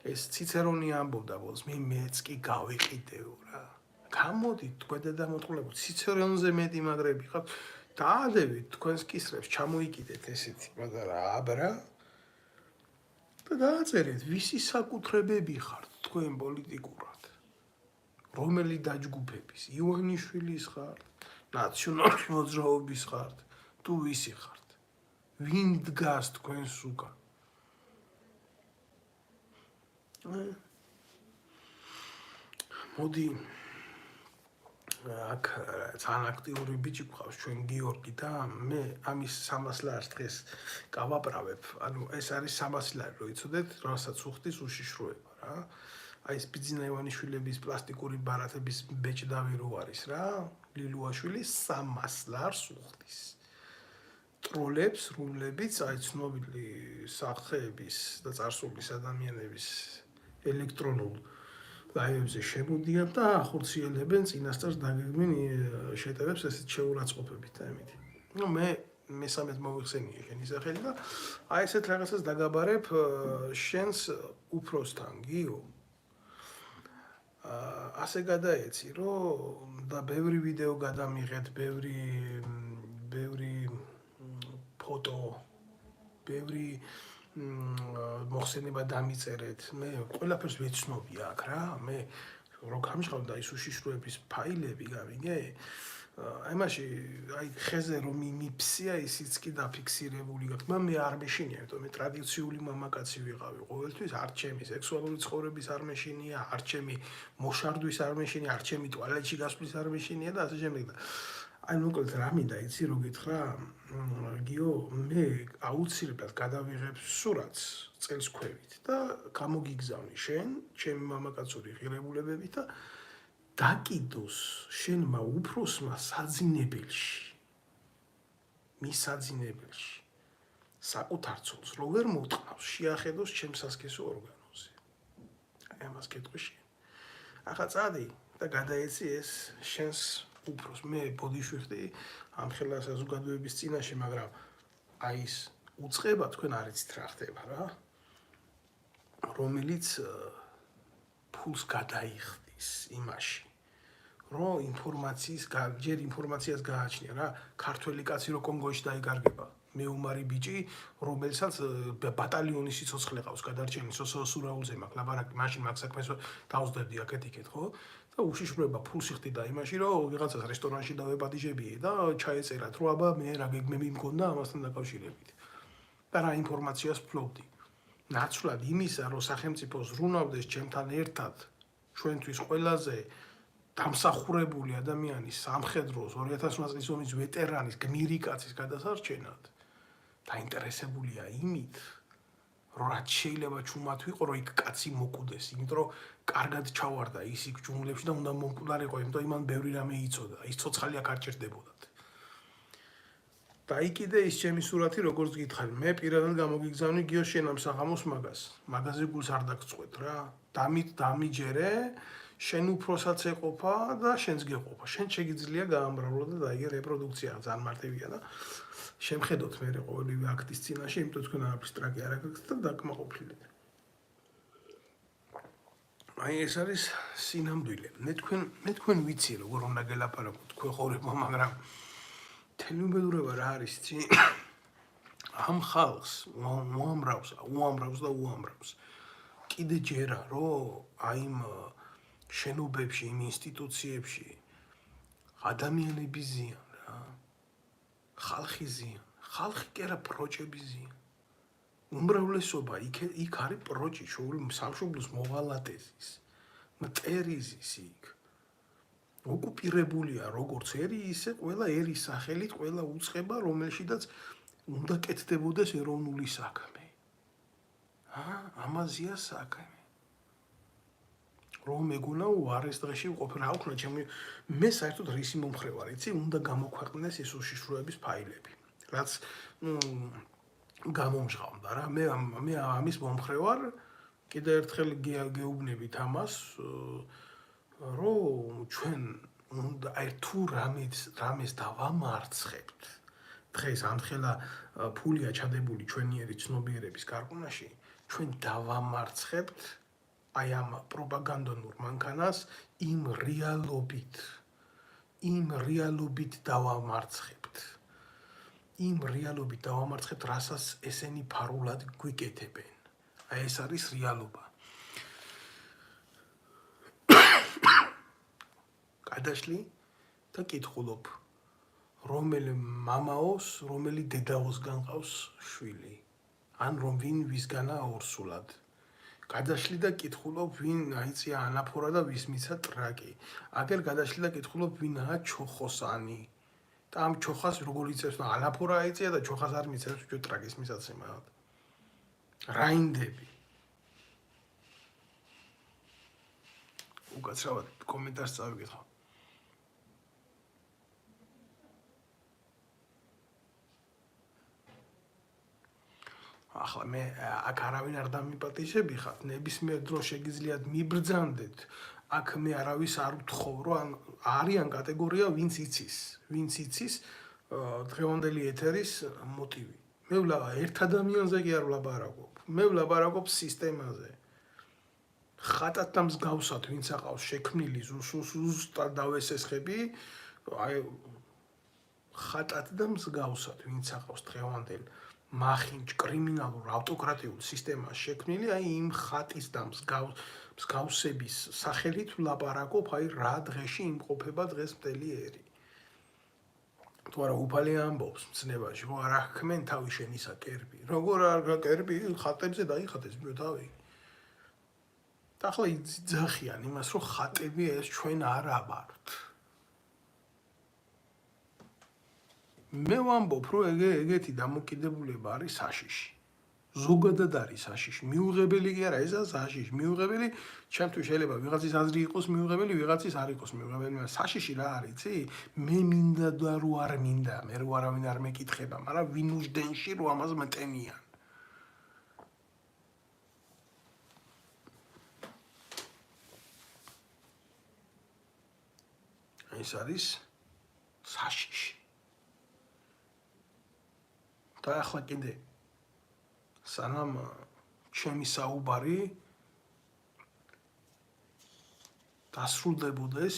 [SPEAKER 1] ეს ციცერონი ამბობდა ბოლოს, მეც კი გავიყიდეო რა. გამოდით თქვენ დედამოწყვილებო, ციცერონზე მეტი მაგრები ხართ, დაადებით თქვენს კისრებს, ჩამოიკიდეთ ესეთი პატარა აბრა და დააწერეთ, ვისი საკუთრებები ხართ თქვენ პოლიტიკურად, რომელი დაჯგუფების, ივანიშვილის ხართ, ნაციონალური მოძრაობის ხართ, თუ ვისი ხართ. ვინ დგას თქვენს უკან? მოდი აქ ძალიან აქტიური ბიჭი გვყავს ჩვენ გიორგი და მე ამის 300 ლარს დღეს გავაправებ. ანუ ეს არის 300 ლარი, რო იცოდეთ, რასაც უხდის უშიშროება რა. აი ეს ბიძინა ივანიშვილების პლასტიკური ბარათების ბეჭდავი რო არის რა, ლილუაშვილი 300 ლარს უხდის. ტროლებს, რომლებიც აი ცნობილი სახეების და წარსულის ადამიანების ელექტრონულ ლაივებზე შემოდიან და ახორციელებენ წინასწარ დაგეგმილ შეტევებს ესეთ შეურაცხყოფებით და ამით. ნუ მე მესამედ მოვიხსენია შენი სახელი და აი ესეთ რაღაცას დაგაბარებ შენს უფროსთან, გიო. ასე გადაეცი, რომ და ბევრი ვიდეო გადამიღეთ, ბევრი ფოტო, ბევრი მოხსენება დამიწერეთ. მე ყველაფერს ვეცნობი აქ რა. მე რო გამჟღავდა ის უშიშროების ფაილები, გამიგე? აი მაშინ აი ხეზე რომ მიმიფსია ისიც კი დაფიქსირებული გაქვს. მე არ მეშინია, იმიტომ მე ტრადიციული მამაკაცი ვიყავი. ყოველთვის არ ჩემი სექსუალური ცხოვრების არ მეშინია, არ ჩემი მოშარდვის არ მეშინია, არ ჩემი ტუალეტში გასვლის არ მეშინია და ასე შემდეგ. აი მოკლედ რა მინდა იცი რო გითხრა, გიო, მე აუცილებლად გადავიღებ სურათს წელს ქვევით და გამოგიგზავნი შენ, ჩემი მამაკაცური ღირებულებებით და დაკიდოს შენმა უფროსმა საძინებელში. მის საძინებელში. საკუთარ ცოლს რო ვერ მოტყნავს, შეახედოს ჩემს სასქესო ორგანოზე. აი ამას კეთყვი შენ. ახლა წადი და გადაეცი ეს შენს უფროს. მე ბოდიშვიხდი ამ ხელა საზოგადოების წინაშე, მაგრამ აი ის უწყება თქვენ არ იცით რა ხდება რა. რომელიც ფულს გადაიხდის იმაში, რომ ჯერ ინფორმაციას გააჩნია რა, ქართველი კაცი რო კონგოში დაიკარგება, მეუმარი ბიჭი, რომელსაც ბატალიონის სიცოცხლე ყავს გადარჩენილი, სოსურაულზე მაქვს ლაბარაკი, მაშინ მაგ საქმეს დავსდები აქეთ-იქეთ, ხო? და უშიშროება ფულს იხდიდა იმაში, რომ ვიღაცას რესტორანში დავეპატიჟებიე და ჩაეწერათ, რომ აბა მე რა გეგმები მქონდა ამასთან დაკავშირებით. და რა ინფორმაციას ფლობდი. ნაცვლად იმისა, რომ სახელმწიფო ზრუნავდეს ჩემთან ერთად ჩვენთვის ყველაზე დამსახურებული ადამიანის სამხედროს 2008 წლის ომის ვეტერანის გმირი კაცის გადასარჩენად დაინტერესებულია იმით, რომ რაც შეიძლება ჩუმად ვიყო, რომ იქ კაცი მოკვდეს, იმიტომ რომ კარგად ჩავარდა ის იქ ჯუნგლებში და უნდა მომკვდარიყო, იმიტომ იმან ბევრი რამე იცოდა, ის ცოცხალი აქ არ ჭირდებოდათ. და იქ კიდე ის ჩემი სურათი, როგორც გითხარი, მე პირადად გამოგიგზავნი გიო შენ ამ საღამოს მაგაზე გულს არ დაგწყვეტ რა. დამიჯერე, შენ უფროსაც ეყოფა და შენს გეყოფა. შენ შეგიძლია გაამრავლო და დაიგე რეპროდუქცია ძალიან მარტივია და შემხედოთ მე ყოველივე აქტის წინაშე, იმიტომ თქვენ არაფრის ტრაკი არ აქვს და დაკმაყოფილეთ. აი ეს არის სინამდვილე. მე თქვენ ვიცი როგორ უნდა გელაპარაკოთ თქვენ ხორებმა, მაგრამ თელი უბედურება რა არის იცი? ამ ხალხს უამრავს კიდე ჯერა რომ აი იმ შენობებში, იმ ინსტიტუციებში ადამიანები ზიან რა. ხალხი ზიან. ხალხი კი არა პროჭები ზიან. უმრავლესობა იქ არის პროჭი, სამშობლოს მოვალატეზის, მტერიზის იქ. ოკუპირებულია როგორც ერი, ისე ყველა ერის სახელით, ყველა უწყება, რომელშიდაც უნდა კეთდებოდეს ეროვნული საქმე. ამაზეა საქმე. რომ მეგონა უარეს დღეში ვყოფენ, რა ვქნა ჩემი მე საერთოდ რისი მომხრე ვარ, იცი, უნდა გამოქვეყნდეს ეს უშიშროების ფაილები. რაც გამომჟღავნდა რა, მე ამის მომხრე ვარ, კიდე ერთხელ გეუბნებით ამას, რომ ჩვენ უნდა თუ რამეს დავამარცხებთ. დღეს ამხელა ფულია ჩადებული ჩვენიერი ცნობიერების გარყვნაში, ჩვენ დავამარცხებთ აი ამ პროპაგანდონურ მანქანას იმ რეალობით დავამარცხებთ. იმ რეალობით დავამარცხებთ, რასაც ესენი ფარულად გვიკეთებენ. აი ეს არის რეალობა. გადაშლი და კითხულობ, რომელი მამაოს, რომელი დედაოს განყავს შვილი, ან რომ ვინ ვისგანა ორსულად. გადაშლი და კითხულობ, ვინ აიწია ანაფორა და ვის მიცა ტრაკი. აგერ გადაშლი და კითხულობ, ვინაა ჩოხოსანი. და ამ ჩოხას როგორ იწევს, ანაფორა აიწია და ჩოხას არ მიცემს უჯო ტრაკის მისაცემად. რაინდები. უკაცრავად კომენტარს წავიკითხავ. ახლა მე აქ არავინ არ დამიპატიჟებიხართ, ნებისმიერ დროს შეგიძლიათ მიბრძანდეთ. აქ მე არავის არ ვთხოვ, რომ არიან კატეგორია ვინც იცის დღევანდელი ეთერის მოტივი. მე ერთ ადამიანზე კი არ ვლაპარაკობ. მე ვლაპარაკობ სისტემაზე. ხატად და მსგავსად ვინც აყავს შექმნილი ზუსტად დავესესხები, აი ხატად და მსგავსად ვინც აყავს დღევანდელ მახინჯ კრიმინალურ ავტოკრატიულ სისტემას შექმნილი, აი იმ ხატის და მსგავსების სახელით ვლაპარაკობ, აი რა დღეში იმყოფება დღეს მთელი ერი. თუ არა უფალი ამბობს მცნებაში, რომ არ აღქმენ თავი შენისა კერპი. როგორ არ კერპი ხატებზე დაიხატეს ბიო თავი. და ახლა იძახიან იმას, რომ ხატები ეს ჩვენ არა ვართ. მე ვამბობ, რომ ეგეთი დამოკიდებულება არის საშიში. ზოგადად არის საშიში. მიუღებელი კი არა, ესაა საშიში. მიუღებელი, ჩემთვის შეიძლება ვიღაცის აზრი იყოს მიუღებელი, ვიღაცის არ იყოს მიუღებელი. საშიში რა არის, იცი? მე მინდა და რო არ მინდა, მე რო არავინ არ მეკითხება, მაგრამ ვინ უჯდენში რო ამას მტენიან. ეს არის საშიში. და ახლა კიდე სანამ ჩემი საუბარი დასრულდებოდეს,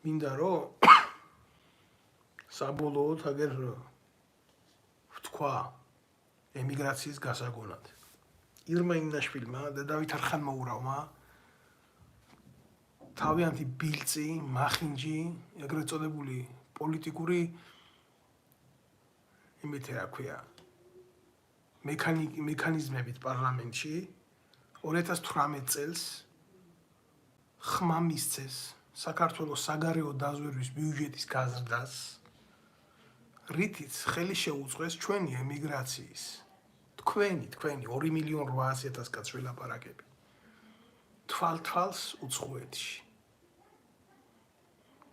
[SPEAKER 1] მინდა რომ საბოლოოდ აგერ ვთქვა ემიგრაციის გასაგონად. ირმა ინაშვილმა და დავით არხანმოურავმა თავიანთი ბილწი, მახინჯი, ეგრეთ წოდებული პოლიტიკური იმით რა ქვია, მექანიზმებით პარლამენტში 2018 წელს ხმა მისცეს საქართველოს საგარეო დაზვერვის ბიუჯეტის გაზრდას, რითიც ხელი შეუწყეს ჩვენი ემიგრაციის, თქვენი 2.800.000 კაცს ველაპარაკები, თვალთვალს უცხოეთში.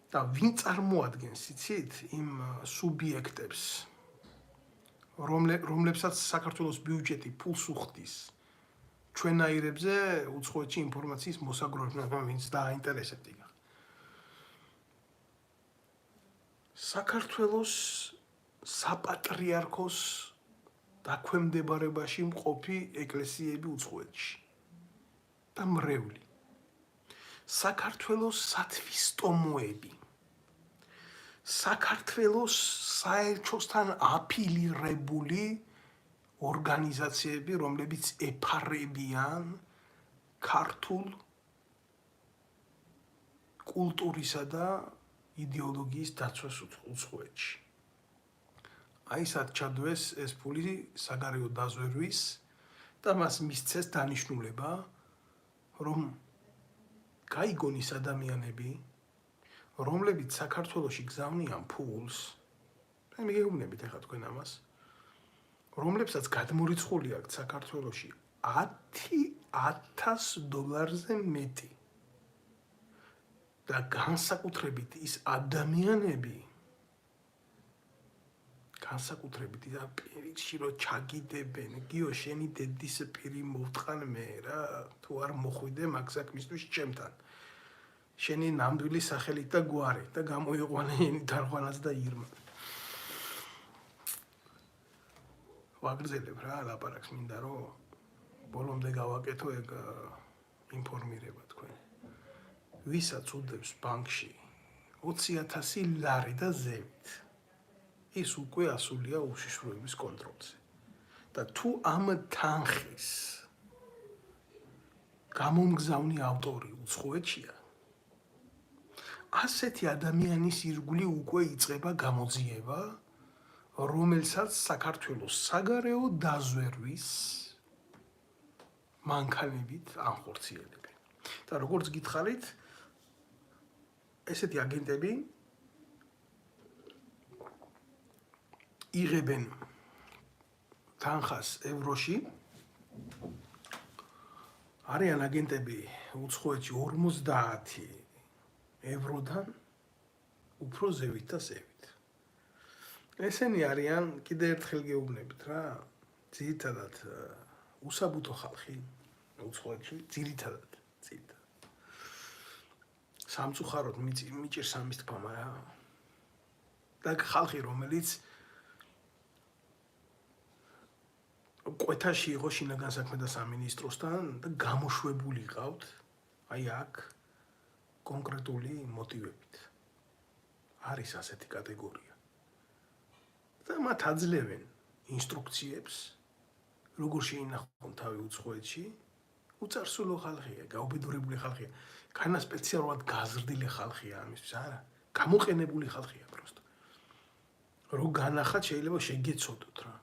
[SPEAKER 1] და ვინ წარმოადგენს იცით იმ სუბიექტებს, რომლებსაც საქართველოს ბიუჯეტი ფულს უხდის ჩვენაირებზე უცხოეთში ინფორმაციის მოსაგროვებლად, ვინც დააინტერესებდი. საქართველოს საპატრიარქოს დაქვემდებარებაში მყოფი ეკლესიები უცხოეთში და მრევლი. საქართველოს სათვისტომოები, საქართველოს საელჩოსთან აფილირებული ორგანიზაციები, რომლებიც ეფარებიან ქართულ კულტურისა და იდეოლოგიის დაცვას უცხოეთში. აი სად ჩადვეს ეს ფული საგარეო დაზვერვის და მას მისცეს დანიშნულება, რომ გაიგონ ის ადამიანები, რომლებიც საქართველოში გზავნიან ფულს, მიგეუბნებით ახლა თქვენ ამას, რომლებსაც გადმორიცხული აქვს საქართველოში $10,000-ზე მეტი. და განსაკუთრებით ის ადამიანები, განსაკუთრებით ის პირიქში რო ჩაგიდებენ, გიო შენი დედის პირი მოვტყან მე რა, თუ არ მოხვიდე მაგ საქმისთვის ჩემთან. შენი ნამდვილი სახელით და გვარით და გამოიყვანე დარღვანაც და ირმა. ვაგრძელებ რა ლაპარაკს, მინდა რომ ბოლომდე გავაკეთო ეგ ინფორმირება თქვენ. ვისაც უდევს ბანკში 20,000 ლარი და ზევით, ის უკვე ასულია უშიშროების კონტროლზე. და თუ ამ თანხის გამომგზავნი ავტორი უცხოეთშია, ასეთი ადამიანის ირგვლივ უკვე იწყება გამოძიება, რომელსაც საქართველოს საგარეო დაზვერვის მანქანებით ანხორციელებენ. და როგორც გითხარით, ესეთი აგენტები იღებენ თანხას ევროში, არიან აგენტები უცხოეთში 50 ევროდან უფრო ზევით და ზევით. ესენი არიან, კიდე ერთხელ გეუბნებით რა, ძირითადად უსაბუთო ხალხი უცხოეთში, ძირითადად. სამწუხაროდ მიჭირს ამის თქმა რა. და ხალხი, რომელიც კვეთაში იყო შინაგან საქმეთა სამინისტროსთან და გამოშვებული ყავთ აი აქ კონკრეტული მოტივებით. არის ასეთი კატეგორია. და მათ აძლევენ ინსტრუქციებს, როგორ შეინახონ თავი უცხოეთში, უწარსულო ხალხია, გაუბედურებული ხალხია. კანა სპეციალურად გაზრდილი ხალხია ამისთვის, არა, გამოყენებული ხალხია просто. რო განახათ შეიძლება შეგეცოდოთ რა.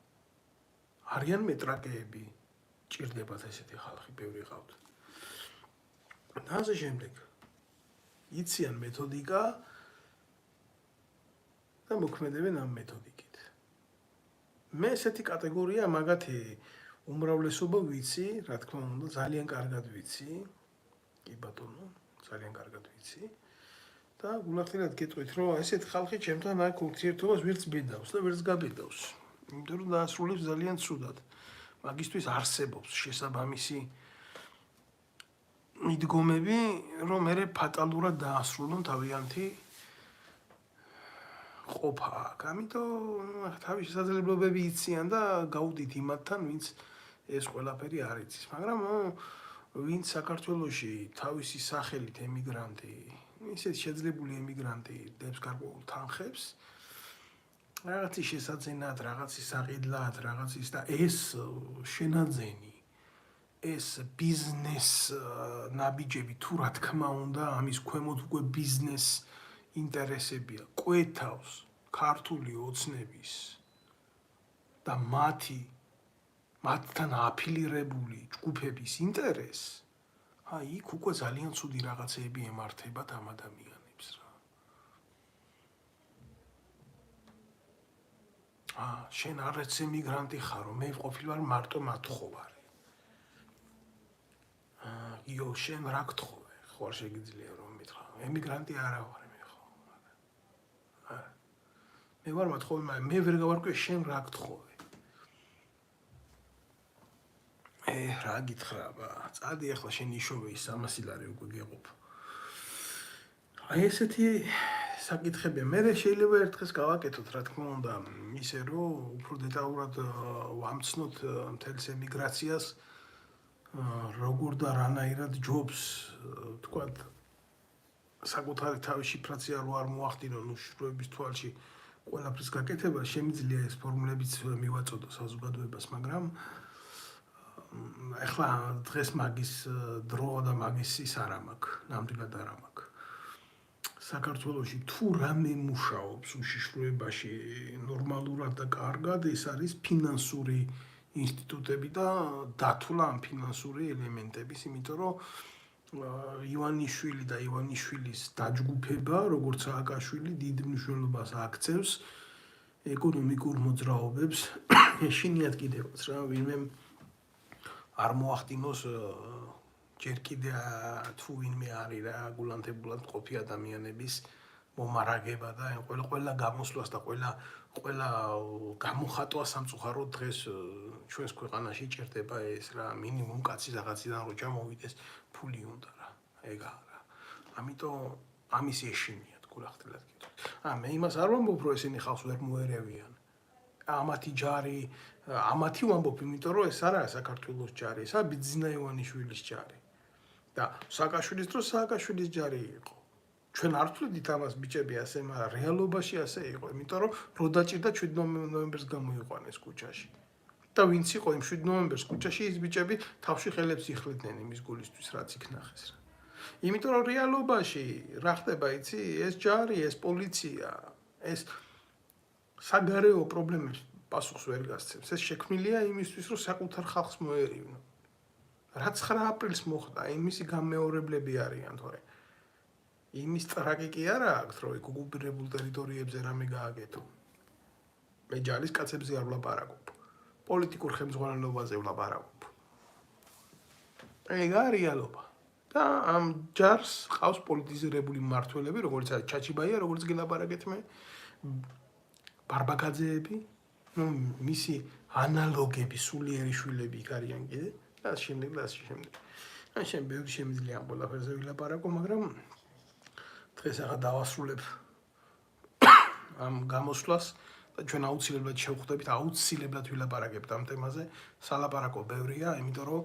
[SPEAKER 1] არიან მეტრაკეები, ჭირდებათ ესეთი ხალხი, ბევრი ყავთ. და ასე შემდეგ. იციან მეთოდიკა და მოქმედებენ ამ მეთოდიკით. მე ესეთი კატეგორია მაგათი უმრავლესობა ვიცი, რა თქმა უნდა, ძალიან კარგად ვიცი. კი ბატონო, ძალიან კარგად ვიცი. და გულახდილად გეტყვით, რომ ესეთ ხალხი ჩემთან აქ ურთიერთობას ვერც ბედავს და ვერც გაბედავს. იმიტომ რომ დაასრულებს ძალიან ცუდად. მაგისთვის არსებობს შესაბამისი მიდგომები, რომ მე ფატალურად დაასრულონ თავიანთი ყოფა აქ. ამიტომ თავის შესაძლებლობები იციან და გაუდით იმათთან, ვინც ეს ყველაფერი არ იცის. მაგრამ ვინც საქართველოში თავისი სახელით ემიგრანტი, ისეთ შეძლებული ემიგრანტი დებს გარკვეულ თანხებს, რაღაცის შესაძენად, რაღაცის საყიდლად, რაღაცის და ეს შენაძენი, ეს ბიზნეს ნაბიჯები თუ რა თქმა უნდა, ამის ქვემოთ უკვე ბიზნეს ინტერესებია, კვეთავს ქართული ოცნების და მათი მათთან აფილირებული ჯგუფების ინტერესს, იქ უკვე ძალიან ცუდი რაღაცეები ემართებათ ამ ადამიანებს რა. შენ არც ემიგრანტი ხარო, მე ყოფილი ვარ მარტო მათხოვარი. იო, შენ რა გთხოვე? ხო არ შეგიძლია რომ მითხრა. ემიგრანტი არა ვარ მე ხო. მე ვარ მათხოვი, მაგრამ მე ვერ გავარკვე შენ რა გთხოვე. რა გითხრა, წადი ახლა შენ იშოვე ის 300 ლარი უკვე გეყოფ. ესეთი საკითხები მე შეიძლება ერთ დღეს გავაკეთოთ, რა თქმა უნდა, ისე რომ უფრო დეტალურად ვამცნოთ მთელს ემიგრაციას, როგორ და რანაირად ჯობს, თქვათ, საკუთარი თავის შიფრაცია რო არ მოახდინონ უშიშროების თვალში ყველაფრის გაკეთება, შემიძლია ეს ფორმულებიც მივაწოდო საზოგადოებას, მაგრამ ეხლა დღეს მაგის დრო და მაგის ის არ მაქვს, ნამდვილად არ მაქვს. საქართველოში თუ რამე მუშაობს უშიშროებაში ნორმალურად და კარგად, ეს არის ფინანსური ინსტიტუტები და დათვლა ამ ფინანსური ელემენტების, იმიტომ რომ ივანიშვილი და ივანიშვილის დაჯგუფება, როგორც სააკაშვილი, დიდ მნიშვნელობას აქცევს ეკონომიკურ მოძრაობებს, ეშინიათ კიდევაც რა, ვინმე არ მოახდინოს ჯერ კიდე თუ ვინმე არის რა გულანთებულად მყოფი ადამიანების მომარაგება და ყველა გამოსვლას და ყველა გამოხატვა სამწუხაროდ დღეს ჩვენს ქვეყანაში ჭირდება ეს რა მინიმუმ კაცი რაღაციდან რო ჩამოვიდეს ფული უნდა რა ეგა რა ამიტომ ამის ეშინიათ გულახდილად კითხავ მე იმას არ ვამბობ რომ ესენი ხალხს ვერ მოერევიან ამათი ჯარი ამათი ვამბობ იმიტომ რომ ეს არა საქართველოს ჯარი ესა ბიძინა ივანიშვილის ჯარი და სააკაშვილის დროს სააკაშვილის ჯარი იყო ჩვენ არ ვთვლიდით ამას ბიჭები ასე მაგრამ რეალობაში ასე იყო იმიტომ რომ რო დაჭირდა 7 ნოემბერს გამოიყვანეს ქუჩაში და ვინც იყო იმ 7 ნოემბერს ქუჩაში ის ბიჭები თავში ხელებს იხლებდნენ იმის გულისთვის რაც იქ ნახეს რა იმიტომ რომ რეალობაში რა ხდება იცი ეს ჯარი ეს პოლიცია ეს საგარეო პრობლემებს პასუხს ვერ გასცემს ეს შექმნილია იმისთვის რომ საკუთარ ხალხს მოერივნო რაც 9 აპრილს მოხდა იმისი გამეორებლები არიან თორე იმის ტრაგიკი არა აქვს რომ ოკუპირებულ ტერიტორიებზე რამე გააკეთო მე ჯარის კაცებზე არ ვლაპარაკობ პოლიტიკურ ხელმძღვანელობაზე ვლაპარაკობ ეგ არის რეალობა და ამ ჯარს ყავს პოლიტიზირებული მმართველები როგორც არის ჩაჩიბაია როგორც გელაპარაკეთ მე ბარბაკაძეები ну მისი ანალოგები სულიერი შვილები იქ არიან კიდე და შემდეგ ან შენ ბევრი შემიძლია ამ ყველაფერზე ვილაპარაკო მაგრამ დღეს ახლა დავასრულებ ამ გამოსვლას და ჩვენ აუცილებლად შევხვდებით აუცილებლად ვილაპარაკებთ ამ თემაზე სალაპარაკო ბევრია იმიტომ რომ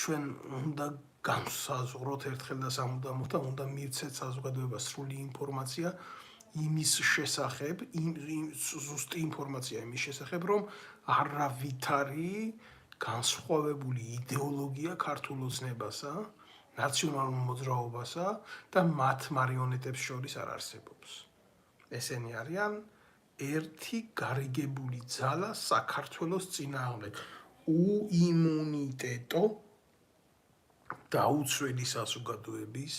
[SPEAKER 1] ჩვენ უნდა განსაზღვროთ ერთხელ და სამუდამოდ და უნდა მივცეთ საზოგადოებას სრული ინფორმაცია იმის შესახებ ზუსტი ინფორმაცია იმის შესახებ რომ არავითარი განსხვავებული იდეოლოგია ქართულ ოცნებასა ნაციონალურ მოძრაობასა და მათ მარიონეტებს შორის არ არსებობს ესენი არიან ერთი გარიგებული ძალა საქართველოს წინააღმდეგ უიმუნიტეტო დაუცველი საზოგადოების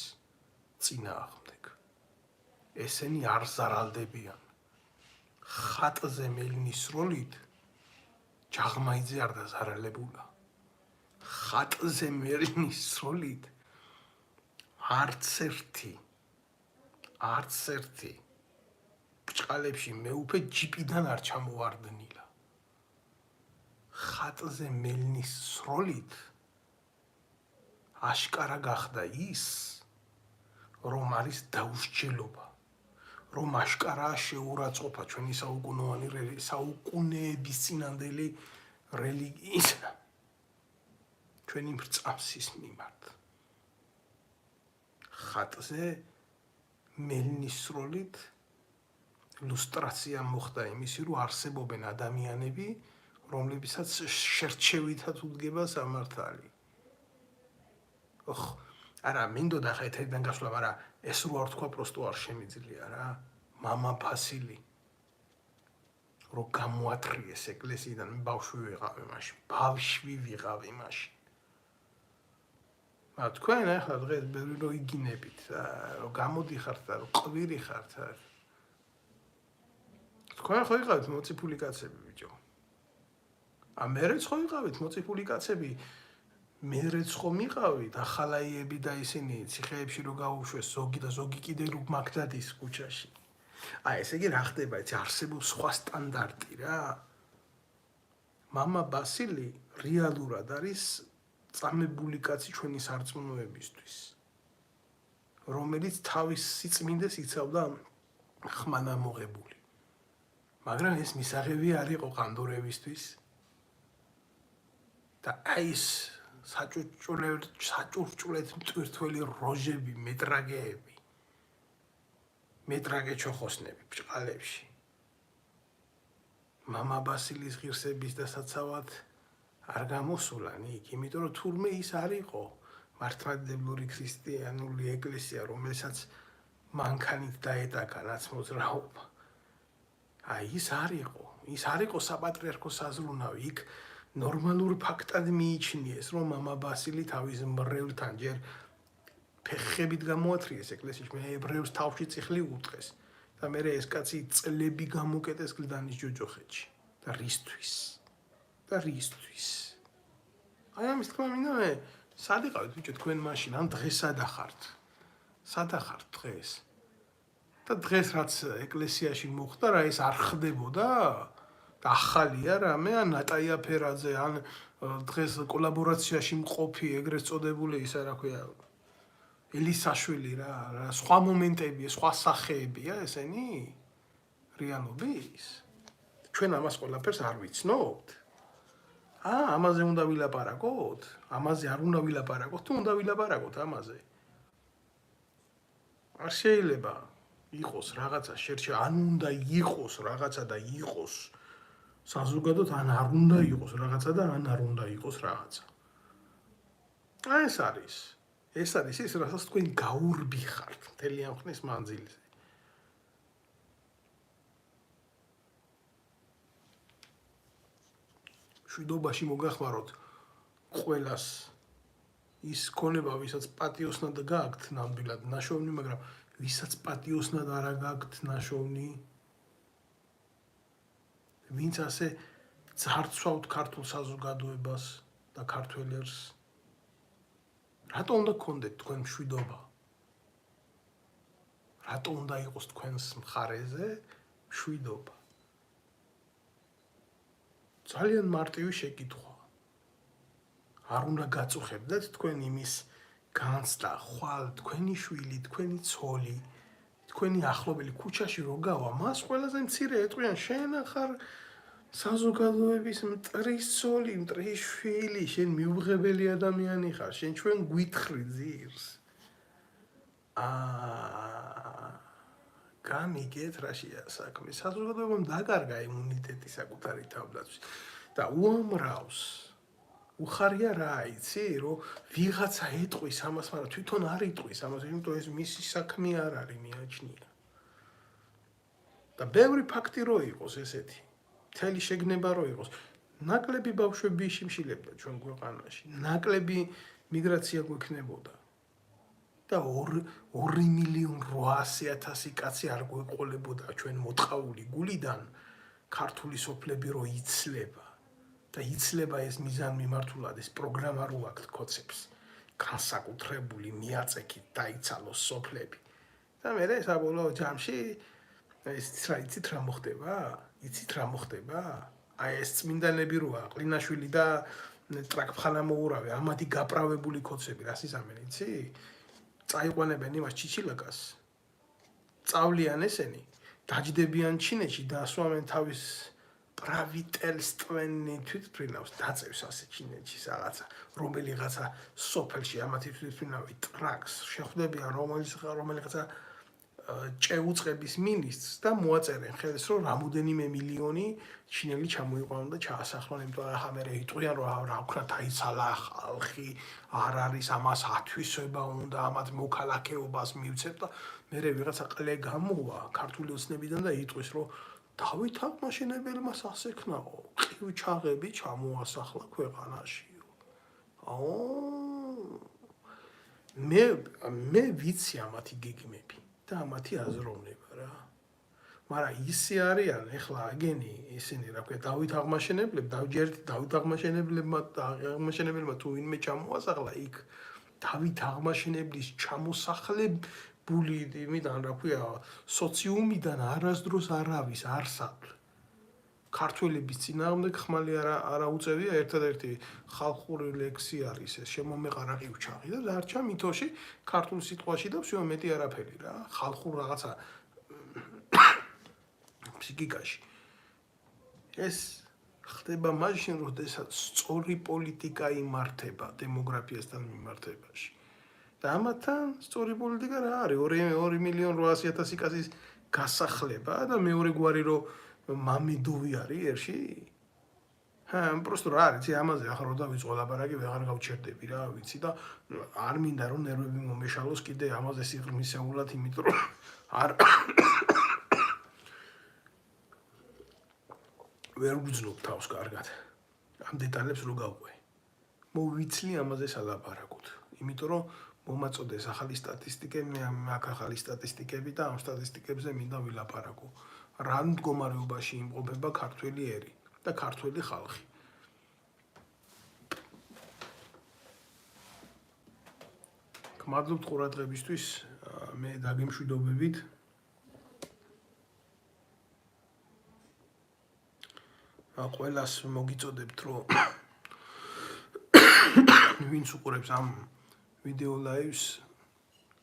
[SPEAKER 1] წინააღმდეგ ესენი არ ზარალდებიან ხატზე მელინის სროლით ჯაღმაიძე არ დაზარალებულა ხატზე მელინის სროლით არც ერთი ბჭყალებში მეუფე ჯიპიდან არ ჩამოვარდნილა ხატზე მელინის სროლით აშკარა გახდა ის რომ არის დაუსჯელობა რომ აშკარაა შეურაცხყოფა ჩვენი საუკუნეების წინანდელი რელიგიის ჩვენი მრწამსის მიმართ ხატზე მელინის სროლით ილუსტრაცია მოხდა იმისი რომ არსებობენ ადამიანები რომლებსაც შერჩევითად უდგება სამართალი არა მინდოდა ხა ეთერიდან გასვლა მაგრამ ეს რო არ თქვა პროსტო არ შემიძლია რა მამა ფასილი რომ გამოათრიეს ეკლესიიდან, მე ბავშვი ვიყავი მაშინ. თქვენ ახლა დღეს ბევრი რო იგინებით, რომ გამოდიხართ და რომ ყვირი ხართ. თქვენ ხო იყავით მოციფული კაცები ბიჭო. მერეც ხო იყავით მოციფული კაცები. მერეც ხო მიყავით ახალაიები და ისინი ციხეებში რო გაუშვეს ზოგი და ზოგი კიდე რო მაგდადის ქუჩაში. ესე იგი რა ხდება, არსებობს სხვა სტანდარტი რა. მამა ბასილი რეალურად არის წამებული კაცი ჩვენი სარწმუნოებისთვის, რომელიც თავის სიწმინდეს იცავდა ხმანამოღებული. მაგრამ ეს მისაღები არ იყო ყანდორევისთვის და ეს საჭურჭულეთ მტვირთველი როჟები, მეტრაგე ჩოხოსნები ბჭყალებში. მამა ბასილის ღირსების დასაცავად არ გამოსულან იქ, იმიტომ რომ თურმე ის არ იყო მართლმადიდებლური ქრისტიანული ეკლესია, რომელსაც მანქანით დაეტაკა ნაცმოძრაობა. ის არ იყო საპატრიარქო საზრუნავი, იქ ნორმალურ ფაქტად მიიჩნიეს, რომ მამა ბასილი თავის მრევლთან ჯერ ფეხებით გამოათრიეს ეკლესიაში, მე ებრეებს თავში წიხლი უტყეს და მე ეს კაცი წლები გამოკეტეს გლდანის ჯოჯოხეთში და რისთვის. ამის თქმა მინდა მე სად იყავით ბიჭო თქვენ მაშინ, ან დღეს სად ახართ დღეს? და დღეს რაც ეკლესიაში მოხდა რა ეს არ ხდებოდა? და ახალია რამე ან ნატაია ფერაძე ან დღეს კოლაბორაციაში მყოფი ეგრეთ წოდებული ისა რა ქვია ელისაშვილი რა სხვა მომენტებია, სხვა სახეებია ესენი რეალობის. ჩვენ ამას ყველაფერს არ ვიცნობთ. ამაზე უნდა ვილაპარაკოთ? ამაზე არ უნდა ვილაპარაკოთ თუ უნდა ვილაპარაკოთ ამაზე? არ შეიძლება იყოს რაღაცა შერჩე, ან უნდა იყოს რაღაცა და იყოს საზოგადოდ, ან არ უნდა იყოს რაღაცა და ან არ უნდა იყოს რაღაცა. ეს არის ის, რასაც თქვენ გაურბიხართ მთელი ამ ხნის მანძილზე. შვიდობაში მოგახმაროთ ყველას ის ქონება, ვისაც პატიოსნად გააქვთ ნამდვილად ნაშოვნი, მაგრამ ვისაც პატიოსნად არა გააქვთ ნაშოვნი, ვინც ასე ძარცვავთ ქართულ საზოგადოებას და ქართველებს, რატო უნდა გქონდეთ თქვენ მშვიდობა? რატო უნდა იყოს თქვენს მხარეზე მშვიდობა? ძალიან მარტივი შეკითხვა. არ უნდა გაწუხებდეთ თქვენ იმის განცდა, ხვალ თქვენი შვილი, თქვენი ცოლი, თქვენი ახლობელი ქუჩაში რო გავა, მას ყველაზე მცირე ეტყვიან, შენ ახარ საზოგადოების მტრის ცოლი, მტრის შვილი, შენ მიუღებელი ადამიანი ხარ, შენ ჩვენ გვითხრი ძირს. გამიგეთ რაშია საქმე. საზოგადოებამ დაკარგა იმუნიტეტი საკუთარი თავდაცვის და უამრავს უხარია რა იცი, რომ ვიღაცა ეტყვის ამას, მაგრამ თვითონ არ იტყვის ამას, იმიტომ ეს მისი საქმე არ არის მიაჩნია. და ბევრი ფაქტი რო იყოს ესეთი, მთელი შეგნება რო იყოს, ნაკლები ბავშვები იშიმშილებდა ჩვენ ქვეყანაში, ნაკლები მიგრაცია გვექნებოდა. და 2.800.000 კაცი არ გვეყოლებოდა ჩვენ მოწყავული გულიდან ქართული სოფლები რო იცლება. და იცლება ეს მიზანმიმართულად, ეს პროგრამა რო აქვთ ქოცებს, განსაკუთრებული მიაწექით დაიცალოს სოფლები. და მე საბოლოო ჯამში იცით რა მოხდება? ეს წმინდანები როა, ყლინაშვილი და ტრაკფხანა მოურავე, ამათი გაправებული ქოცები, რას იზამენ, იცი? წაიყვანებენ იმას ჩიჩილაკას, წავლიან ესენი, დაჯდებიან ჩინეთში და ასვამენ თავის პრავიტელსტვენი თვითმფრინავს დაწევს ასე ჩინეთში რაღაცა, რომელიღაცა სოფელში ამათი თვითმფრინავი ტრაკს შეხვდებიან რომელიღაცა ჭეუწყების მინისტრს და მოაწერენ ხელს, რომ რამოდენიმე მილიონი ჩინელი ჩამოიყვანონ და ჩაასახლონ, იმიტომ რომ ახლა მერე იტყვიან, რომ რა ვქნა დაიცალა ხალხი, არ არის ამას ათვისება უნდა, ამათ მოქალაქეობას მივცეთ და მერე ვიღაცა ყლე გამოვა ქართული ოცნებიდან და იტყვის, რომ დავით აღმაშენებელმა სასექნაო ყივჩაღები ჩამოასახლა ქვეყანაშიო. მე ვიცი ამათი გეგმები და ამათი აზროვნება რა. მაგრამ ისე არიან ეხლა აგენი ისინი რა ქვია დავით აღმაშენებლებმა თუ ვინმე ჩამოასახლა იქ დავით აღმაშენებლის ჩამოსახლებული იმიდან რა ქვია სოციუმიდან არასდროს არავის არსად ქართველების წინააღმდეგ ხმალი არა უწევია ერთადერთი ხალხური ლექსი არის ეს შემომეყარა ყივჩაღი და დარჩა მითოში ქართულ სიტყვაში და всё მეტი არაფერი რა ხალხურ რაღაცა ფსიქიკაში ეს ხდება მაშინ როდესაც სწორი პოლიტიკა იმართება დემოგრაფიასთან მიმართებაში და ამათან სწორი პოლიტიკა რა არის 2.800.000 კაცის გასახლება და მეორე გვარი რო მამედოვი არის ერში просто რა არის ამაზე ახლა რო დავიწყო ლაპარაკი ვეღარ გავჩერდები რა ვიცი და არ მინდა რომ ნერვები მომეშალოს კიდე ამაზე სიღრმისეულად იმიტომ რომ არ ვერ ვგრძნობ თავს კარგად ამ დეტალებს რო გავყვე მოვიცლი ამაზე სალაპარაკოთ იმიტომ რომ მომაწოდეს ახალი სტატისტიკები მე აქ ახალი სტატისტიკები და ამ სტატისტიკებზე მინდა ვილაპარაკო რა მდგომარეობაში იმყოფება ქართველი ერი და ქართველი ხალხი გმადლობთ ყურადღებისთვის მე დაგემშვიდობებით ყველას მოგიწოდებთ რომ ვინც უყურებს ამ ვიდეო ლაივს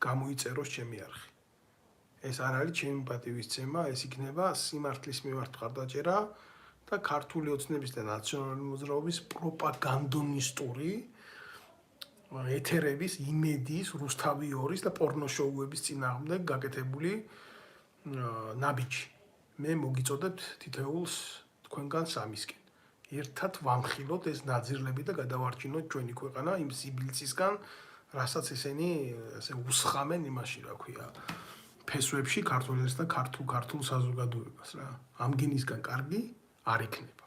[SPEAKER 1] გამოიწეროს ჩემი არხი ეს არ არის ჩემი პატივისცემა ეს იქნება სიმართლის მიმართ მხარდაჭერა და ქართული ოცნების და ნაციონალური მოძრაობის პროპაგანდონისტური ეთერების იმედის რუსთავიორის და პორნოშოუების წინააღმდეგ გაკეთებული ნაბიჯი მე მოგიწოდებთ თითოეულს თქვენგან სამისკენ ერთად ვამხილოთ ეს ნაძირლები და გადავარჩინოთ ჩვენი ქვეყანა იმ სიბილწისგან რასაც ესენი ასე უსხამენ იმაში რა ქვია ფესვებში ქართველებს და ქართულ საზოგადოებას რა ამ გინისგან კარგი არ იქნება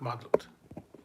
[SPEAKER 1] გმადლობთ